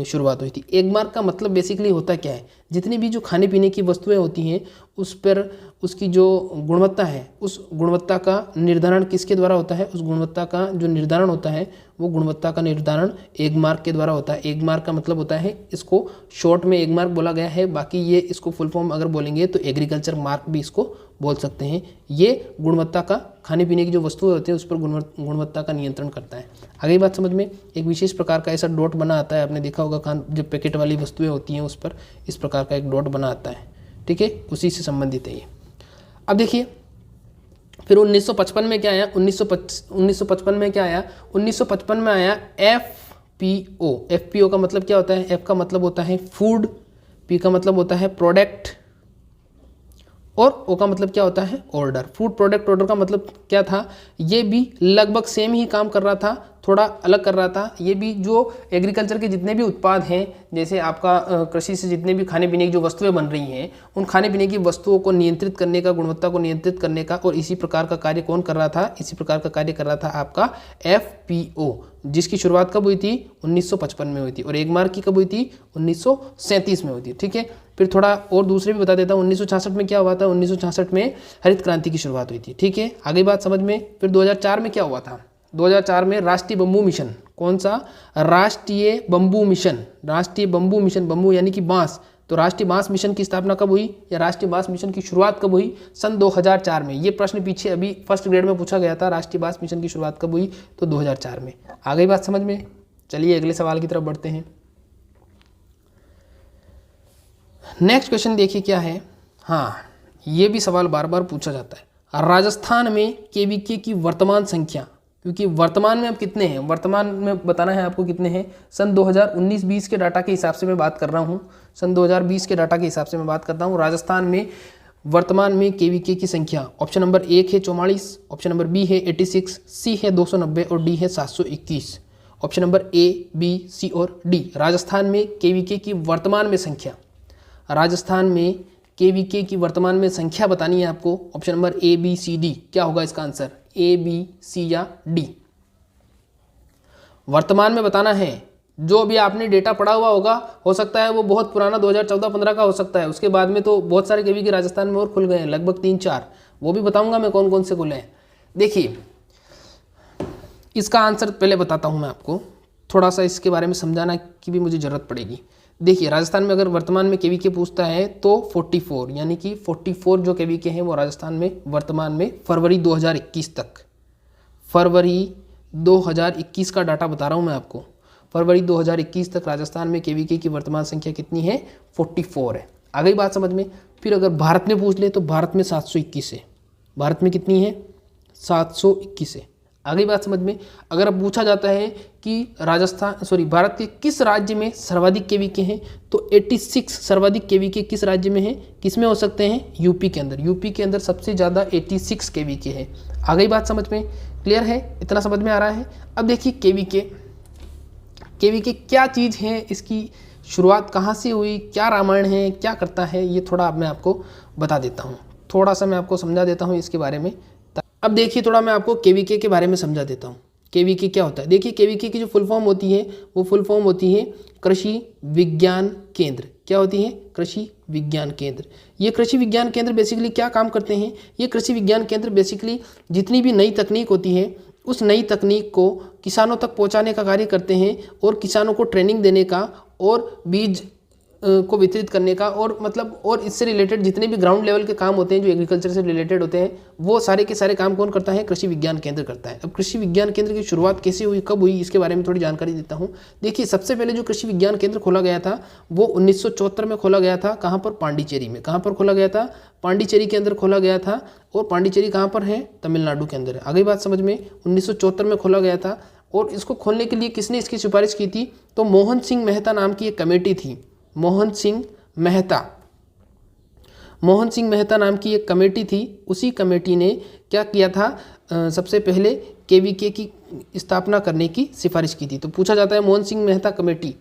शुरुआत हुई थी। 1 मार्क का मतलब बेसिकली होता क्या है, जितनी भी जो खाने पीने की वस्तुएं होती हैं उस पर उसकी जो गुणवत्ता है, उस गुणवत्ता का निर्धारण किसके द्वारा होता है। उस गुणवत्ता का जो निर्धारण होता है वो गुणवत्ता का निर्धारण 1 मार्क के द्वारा होता है। 1 मार्क का मतलब होता है, इसको शॉर्ट में 1 मार्क बोला गया है, बाकी ये इसको फुल फॉर्म अगर बोलेंगे तो एग्रीकल्चर मार्क भी इसको बोल सकते हैं। ये गुणवत्ता का, खाने पीने की जो वस्तुएं होती हैं उस पर गुणवत्ता का नियंत्रण करता है। आगे बात समझ में, एक विशेष प्रकार का ऐसा डॉट बना आता है, आपने देखा होगा जो पैकेट वाली वस्तुएं होती हैं उस पर इस प्रकार का एक डॉट बना आता है। ठीक है, उसी से संबंधित है ये। अब देखिए फिर 1955 में क्या आया, 1955 में क्या आया, 1955 में आया FPO। FPO का मतलब क्या होता है, F का मतलब होता है फूड, P का मतलब होता है प्रोडक्ट और O का मतलब क्या होता है ऑर्डर। फूड प्रोडक्ट ऑर्डर का मतलब क्या था, ये भी लगभग सेम ही काम कर रहा था, थोड़ा अलग कर रहा था। ये भी जो एग्रीकल्चर के जितने भी उत्पाद हैं, जैसे आपका कृषि से जितने भी खाने पीने की जो वस्तुएं बन रही हैं, उन खाने पीने की वस्तुओं को नियंत्रित करने का, गुणवत्ता को नियंत्रित करने का, और इसी प्रकार का कार्य कौन कर रहा था, इसी प्रकार का कार्य कर रहा था आपका FPO, जिसकी शुरुआत कब हुई थी, 1955 में हुई थी। और 1 मार्क की कब हुई थी, 1937 में हुई थी। ठीक है, फिर थोड़ा और दूसरे भी बता देता हूँ। 1966 में क्या हुआ था, 1966 में हरित क्रांति की शुरुआत हुई थी। ठीक है, आगे बात समझ में। फिर 2004 में क्या हुआ था, 2004 में राष्ट्रीय बंबू मिशन, कौन सा, राष्ट्रीय बंबू मिशन, राष्ट्रीय बंबू मिशन, बंबू यानी कि बांस, तो राष्ट्रीय बांस मिशन की स्थापना कब हुई, या राष्ट्रीय बांस मिशन की शुरुआत कब हुई, सन 2004 में। ये प्रश्न पीछे अभी फर्स्ट ग्रेड में पूछा गया था, राष्ट्रीय बांस मिशन की शुरुआत कब हुई, तो 2004 में। आ गई बात समझ में। चलिए अगले सवाल की तरफ बढ़ते हैं। नेक्स्ट क्वेश्चन देखिए क्या है। हाँ, ये भी सवाल बार बार पूछा जाता है। राजस्थान में केवीके की वर्तमान संख्या, क्योंकि वर्तमान में अब कितने हैं, वर्तमान में बताना है आपको कितने हैं। सन 2019-20 के डाटा के हिसाब से मैं बात कर रहा हूँ, सन 2020 के डाटा के हिसाब से मैं बात करता हूँ। राजस्थान में वर्तमान में केवीके की संख्या, ऑप्शन नंबर 1 है 44, ऑप्शन नंबर बी है 86, सी है 290 और डी है 721। Option number A, B, C और D, राजस्थान में केवीके की वर्तमान में संख्या, राजस्थान में केवीके की वर्तमान में संख्या बतानी है आपको। Option number A, B, C, D, क्या होगा इसका आंसर, A, B, C या D। वर्तमान में बताना है। जो भी आपने डेटा पढ़ा हुआ होगा, हो सकता है वो बहुत पुराना 2014-15 का हो सकता है, उसके बाद में तो बहुत सारे केवीके राजस्थान में और खुल गए हैं, लगभग 3-4, वो भी बताऊंगा मैं कौन कौन से खुले हैं। देखिए इसका आंसर पहले बताता हूं मैं आपको, थोड़ा सा इसके बारे में समझाना की भी मुझे ज़रूरत पड़ेगी। देखिए राजस्थान में अगर वर्तमान में केवीके पूछता है तो 44, यानी कि 44 जो केवीके हैं वो राजस्थान में वर्तमान में फरवरी 2021 तक, फरवरी 2021 का डाटा बता रहा हूँ मैं आपको। फरवरी 2021 तक राजस्थान में केवीके की वर्तमान संख्या कितनी है, 44 है। आ गई बात समझ में। फिर अगर भारत में पूछ ले तो भारत में 721 है, भारत में कितनी है, 721 है। आ गई बात समझ में। अगर अब पूछा जाता है कि भारत के किस राज्य में सर्वाधिक केवीके हैं, तो 86 सर्वाधिक केवीके किस राज्य में है, किस में हो सकते हैं, यूपी के अंदर। यूपी के अंदर सबसे ज़्यादा 86 केवीके है। आ गई बात समझ में, क्लियर है, इतना समझ में आ रहा है। अब देखिए केवीके क्या चीज़ है, इसकी शुरुआत कहाँ से हुई, क्या रामायण है, क्या करता है, ये थोड़ा मैं आपको बता देता हूँ, थोड़ा सा मैं आपको समझा देता हूँ इसके बारे में। अब देखिए थोड़ा मैं आपको केवीके के बारे में समझा देता हूँ। केवीके क्या होता है, देखिए केवीके की जो फुल फॉर्म होती है वो फुल फॉर्म होती है कृषि विज्ञान केंद्र। क्या होती है, कृषि विज्ञान केंद्र। ये कृषि विज्ञान केंद्र बेसिकली क्या काम करते हैं, ये कृषि विज्ञान केंद्र बेसिकली जितनी भी नई तकनीक होती है उस नई तकनीक को किसानों तक पहुंचाने का कार्य करते हैं और किसानों को ट्रेनिंग देने का और बीज को वितरित करने का और मतलब और इससे रिलेटेड जितने भी ग्राउंड लेवल के काम होते हैं जो एग्रीकल्चर से रिलेटेड होते हैं वो सारे के सारे काम कौन करता है? कृषि विज्ञान केंद्र करता है। अब कृषि विज्ञान केंद्र की शुरुआत कैसे हुई, कब हुई, इसके बारे में थोड़ी जानकारी देता हूँ। देखिए, सबसे पहले जो कृषि विज्ञान केंद्र खोला गया था वो 1974 में खोला गया था। कहाँ पर? पांडिचेरी में। कहाँ पर खोला गया था? पांडिचेरी के अंदर खोला गया था। और पांडिचेरी कहाँ पर है? तमिलनाडु के अंदर है। आगे बात समझ में। 1974 में खोला गया था। और इसको खोलने के लिए किसने इसकी सिफारिश की थी? तो मोहन सिंह मेहता नाम की एक कमेटी थी। मोहन सिंह मेहता नाम की एक कमेटी थी। उसी कमेटी ने क्या किया था? सबसे पहले केवीके की स्थापना करने की सिफारिश की थी। तो पूछा जाता है मोहन सिंह मेहता कमेटी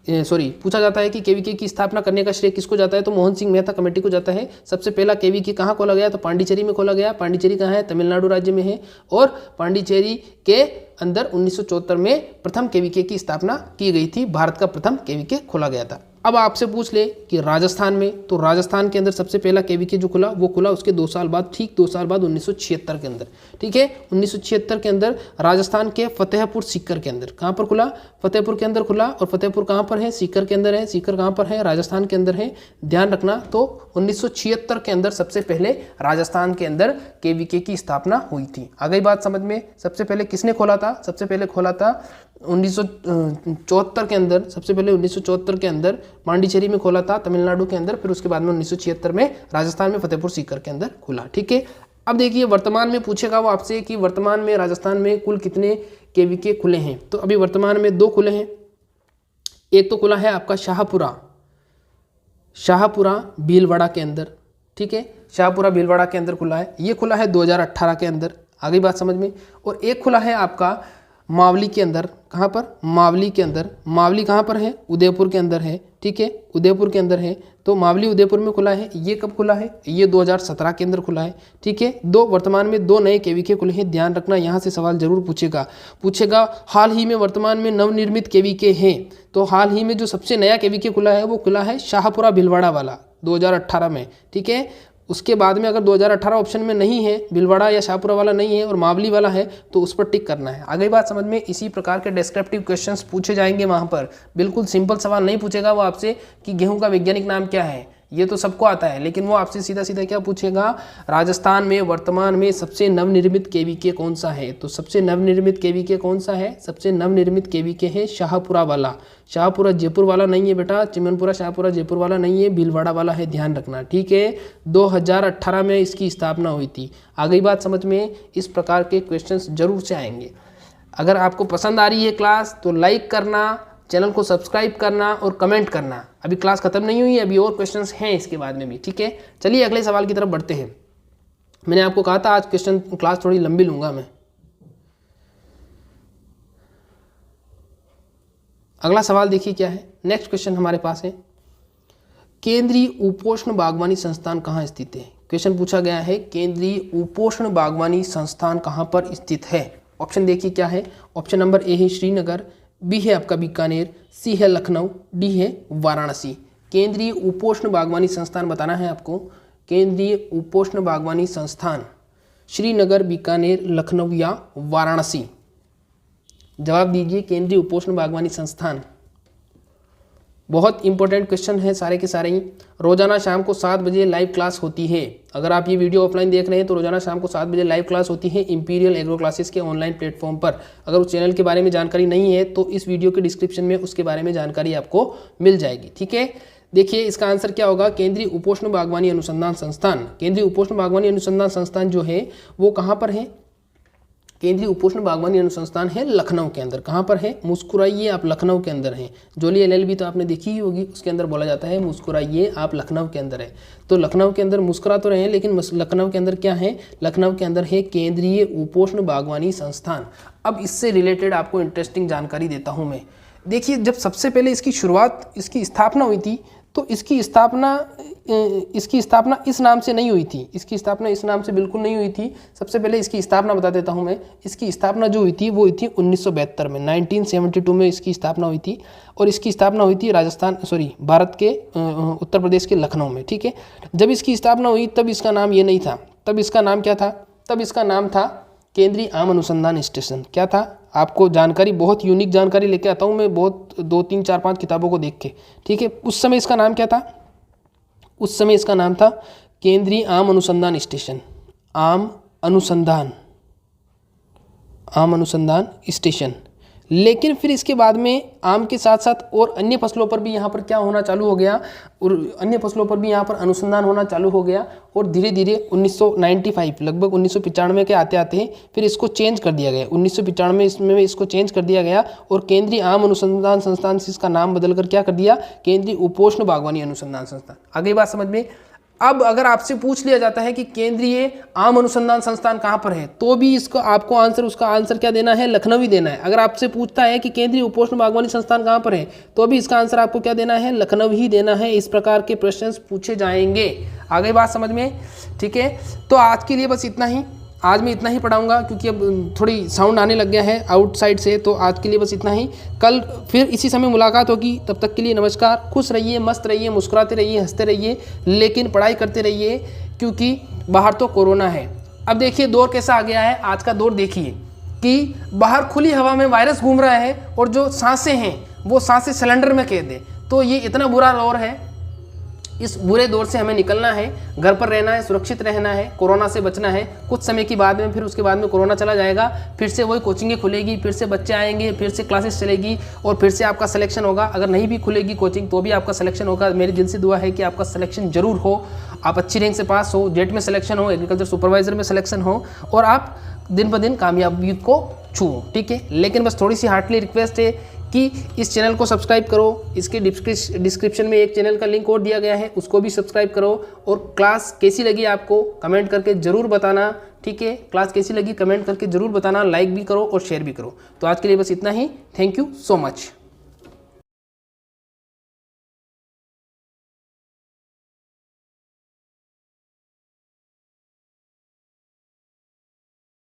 पूछा जाता है कि केवीके की स्थापना करने का श्रेय किसको जाता है? तो मोहन सिंह मेहता कमेटी को जाता है। सबसे पहला केवीके कहाँ खोला गया? तो पांडिचेरी में खोला गया। पांडिचेरी कहाँ है? तमिलनाडु राज्य में है। और पांडिचेरी के अंदर 1974 में प्रथम केवीके की स्थापना की गई थी। भारत का प्रथम केवीके खोला गया था। अब आपसे पूछ ले कि राजस्थान में, तो राजस्थान के अंदर सबसे पहला केवीके जो खुला वो खुला उसके 2 साल बाद, ठीक 2 साल बाद 1976 के अंदर। ठीक है, 1976 के अंदर राजस्थान के फतेहपुर सीकर के अंदर। कहाँ पर खुला? फतेहपुर के अंदर खुला। और फतेहपुर कहाँ पर है? सीकर के अंदर है। सीकर कहाँ पर है? राजस्थान के अंदर है। ध्यान रखना। तो 1976 के अंदर सबसे पहले राजस्थान के अंदर केवीके की स्थापना हुई थी। आ गई बात समझ में। सबसे पहले किसने खोला था? सबसे पहले खोला था 1974 के अंदर। सबसे पहले 1974 के अंदर पांडिचेरी में खोला था, तमिलनाडु के अंदर। फिर उसके बाद में 1976 में राजस्थान में फतेहपुर सीकर के अंदर खुला। ठीक है, अब देखिए वर्तमान में पूछेगा वो आपसे कि वर्तमान में राजस्थान में कुल कितने केवीके खुले हैं। तो अभी वर्तमान में 2 खुले हैं। एक तो खुला है आपका शाहपुरा भीलवाड़ा के अंदर। ठीक है, शाहपुरा भीलवाड़ा के अंदर खुला है। ये खुला है 2018 के अंदर। आगे बात समझ में। और एक खुला है आपका मावली के अंदर। कहाँ पर? मावली के अंदर। मावली कहाँ पर है? उदयपुर के अंदर है। ठीक है, उदयपुर के अंदर है। तो मावली उदयपुर में खुला है। ये कब खुला है? ये 2017 के अंदर खुला है। ठीक है, वर्तमान में 2 नए केवीके खुले हैं। ध्यान रखना, यहाँ से सवाल जरूर पूछेगा हाल ही में वर्तमान में नवनिर्मित केवीके हैं। तो हाल ही में जो सबसे नया केवीके खुला है वो खुला है शाहपुरा भीलवाड़ा वाला 2018 में। ठीक है, उसके बाद में अगर 2018 ऑप्शन में नहीं है, भीलवाड़ा या शाहपुरा वाला नहीं है और मावली वाला है, तो उस पर टिक करना है। आगे बात समझ में। इसी प्रकार के डिस्क्रिप्टिव क्वेश्चंस पूछे जाएंगे वहाँ पर। बिल्कुल सिंपल सवाल नहीं पूछेगा वो आपसे कि गेहूं का वैज्ञानिक नाम क्या है, ये तो सबको आता है, लेकिन वो आपसे सीधा सीधा क्या पूछेगा? राजस्थान में वर्तमान में सबसे नवनिर्मित केवीके कौन सा है? तो सबसे नवनिर्मित केवीके कौन सा है? सबसे नवनिर्मित केवीके है शाहपुरा वाला। शाहपुरा जयपुर वाला नहीं है बेटा, चिमनपुरा शाहपुरा जयपुर वाला नहीं है, भीलवाड़ा वाला है। ध्यान रखना। ठीक है, 2018 में इसकी स्थापना हुई थी। आ गई बात समझ में। इस प्रकार के क्वेश्चंस जरूर से आएंगे। अगर आपको पसंद आ रही है क्लास तो लाइक करना, चैनल को सब्सक्राइब करना और कमेंट करना। अभी क्लास खत्म नहीं हुई है, अभी और क्वेश्चंस हैं इसके बाद में भी। ठीक है, चलिए अगले सवाल की तरफ बढ़ते हैं। मैंने आपको कहा था आज क्लास थोड़ी लंबी लूंगा मैं। अगला सवाल देखिए क्या है। नेक्स्ट क्वेश्चन हमारे पास है, केंद्रीय उपोष्ण बागवानी संस्थान कहाँ स्थित है? क्वेश्चन पूछा गया है, केंद्रीय उपोष्ण बागवानी संस्थान कहाँ पर स्थित है? ऑप्शन देखिए क्या है। ऑप्शन नंबर ए है श्रीनगर, बी है आपका बीकानेर, सी है लखनऊ, डी है वाराणसी। केंद्रीय उपोष्ण बागवानी संस्थान बताना है आपको। केंद्रीय उपोष्ण बागवानी संस्थान श्रीनगर, बीकानेर, लखनऊ या वाराणसी? जवाब दीजिए। केंद्रीय उपोष्ण बागवानी संस्थान। बहुत इंपॉर्टेंट क्वेश्चन है सारे के सारे ही। रोजाना शाम को 7 बजे लाइव क्लास होती है। अगर आप ये वीडियो ऑफलाइन देख रहे हैं तो रोजाना शाम को 7 बजे लाइव क्लास होती है इंपीरियल एग्रो क्लासेस के ऑनलाइन प्लेटफॉर्म पर। अगर उस चैनल के बारे में जानकारी नहीं है तो इस वीडियो के डिस्क्रिप्शन में उसके बारे में जानकारी आपको मिल जाएगी। ठीक है, देखिए इसका आंसर क्या होगा? केंद्रीय उपोष्ण बागवानी अनुसंधान संस्थान। केंद्रीय उपोष्ण बागवानी अनुसंधान संस्थान जो है वो कहाँ पर है? केंद्रीय उपोष्ण बागवानी अनुसंस्थान है लखनऊ के अंदर। कहाँ पर है? मुस्कुराइए आप लखनऊ के अंदर है। जोली एलएलबी तो आपने देखी ही होगी, उसके अंदर बोला जाता है मुस्कुराइए आप लखनऊ के अंदर है। तो लखनऊ के अंदर मुस्कुरा तो रहे हैं, लेकिन लखनऊ के अंदर क्या है? लखनऊ के अंदर है केंद्रीय उपोष्ण बागवानी संस्थान। अब इससे रिलेटेड आपको इंटरेस्टिंग जानकारी देता हूँ मैं। देखिए, जब सबसे पहले इसकी स्थापना हुई थी तो इसकी स्थापना इस नाम से नहीं हुई थी। इसकी स्थापना इस नाम से बिल्कुल नहीं हुई थी। सबसे पहले इसकी स्थापना बता देता हूं मैं। इसकी स्थापना जो हुई थी वो हुई थी 1972 में, 1972 में इसकी स्थापना हुई थी। और इसकी स्थापना हुई थी भारत के उत्तर प्रदेश के लखनऊ में। ठीक है, जब इसकी स्थापना हुई तब इसका नाम ये नहीं था। तब इसका नाम क्या था? तब इसका नाम था केंद्रीय आम अनुसंधान स्टेशन क्या था? आपको जानकारी, बहुत यूनिक जानकारी लेके आता हूँ मैं, बहुत 2, 3, 4, 5 किताबों को देख के, ठीक है। उस समय इसका नाम क्या था? उस समय इसका नाम था केंद्रीय आम अनुसंधान स्टेशन, आम अनुसंधान स्टेशन। लेकिन फिर इसके बाद में आम के साथ साथ और अन्य फसलों पर भी यहाँ पर क्या होना चालू हो गया, और अन्य फसलों पर भी यहाँ पर अनुसंधान होना चालू हो गया। और धीरे धीरे 1995 लगभग 1995 के आते आते फिर इसको चेंज कर दिया गया। 1995 में इसको चेंज कर दिया गया और केंद्रीय आम अनुसंधान संस्थान से इसका नाम बदलकर क्या कर दिया, केंद्रीय उपोष्ण बागवानी अनुसंधान संस्थान। आगे बात समझ में। अब अगर आपसे पूछ लिया जाता है कि केंद्रीय आम अनुसंधान संस्थान कहाँ पर है, तो भी इसको आपको आंसर, उसका आंसर क्या देना है, लखनऊ ही देना है। अगर आपसे पूछता है कि केंद्रीय उपोष्ण बागवानी संस्थान कहाँ पर है, तो भी इसका आंसर आपको क्या देना है, लखनऊ ही देना है। इस प्रकार के प्रश्न पूछे जाएंगे। आगे बात समझ में, ठीक है। तो आज के लिए बस इतना ही, आज मैं इतना ही पढ़ाऊंगा क्योंकि अब थोड़ी साउंड आने लग गया है आउटसाइड से। तो आज के लिए बस इतना ही, कल फिर इसी समय मुलाकात होगी। तब तक के लिए नमस्कार। खुश रहिए, मस्त रहिए, मुस्कुराते रहिए, हंसते रहिए, लेकिन पढ़ाई करते रहिए क्योंकि बाहर तो कोरोना है। अब देखिए दौर कैसा आ गया है आज का दौर। देखिए कि बाहर खुली हवा में वायरस घूम रहा है और जो सांसें हैं वो सांसें सिलेंडर में कैद है। तो ये इतना बुरा दौर है। इस बुरे दौर से हमें निकलना है, घर पर रहना है, सुरक्षित रहना है, कोरोना से बचना है। कुछ समय की बाद में फिर उसके बाद में कोरोना चला जाएगा, फिर से वही कोचिंगें खुलेगी, फिर से बच्चे आएंगे, फिर से क्लासेस चलेगी और फिर से आपका सिलेक्शन होगा। अगर नहीं भी खुलेगी कोचिंग तो भी आपका सिलेक्शन होगा। मेरी दिल से दुआ है कि आपका सिलेक्शन जरूर हो, आप अच्छी रैंक से पास हो, जेट में सिलेक्शन हो, एग्रीकल्चर सुपरवाइजर में सिलेक्शन हो और आप दिन ब दिन कामयाबी को छूओ, ठीक है। लेकिन बस थोड़ी सी हार्टली रिक्वेस्ट है कि इस चैनल को सब्सक्राइब करो। इसके डिस्क्रिप्शन में एक चैनल का लिंक और दिया गया है, उसको भी सब्सक्राइब करो। और क्लास कैसी लगी आपको कमेंट करके ज़रूर बताना, ठीक है। क्लास कैसी लगी कमेंट करके ज़रूर बताना, लाइक भी करो और शेयर भी करो। तो आज के लिए बस इतना ही। Thank you so much.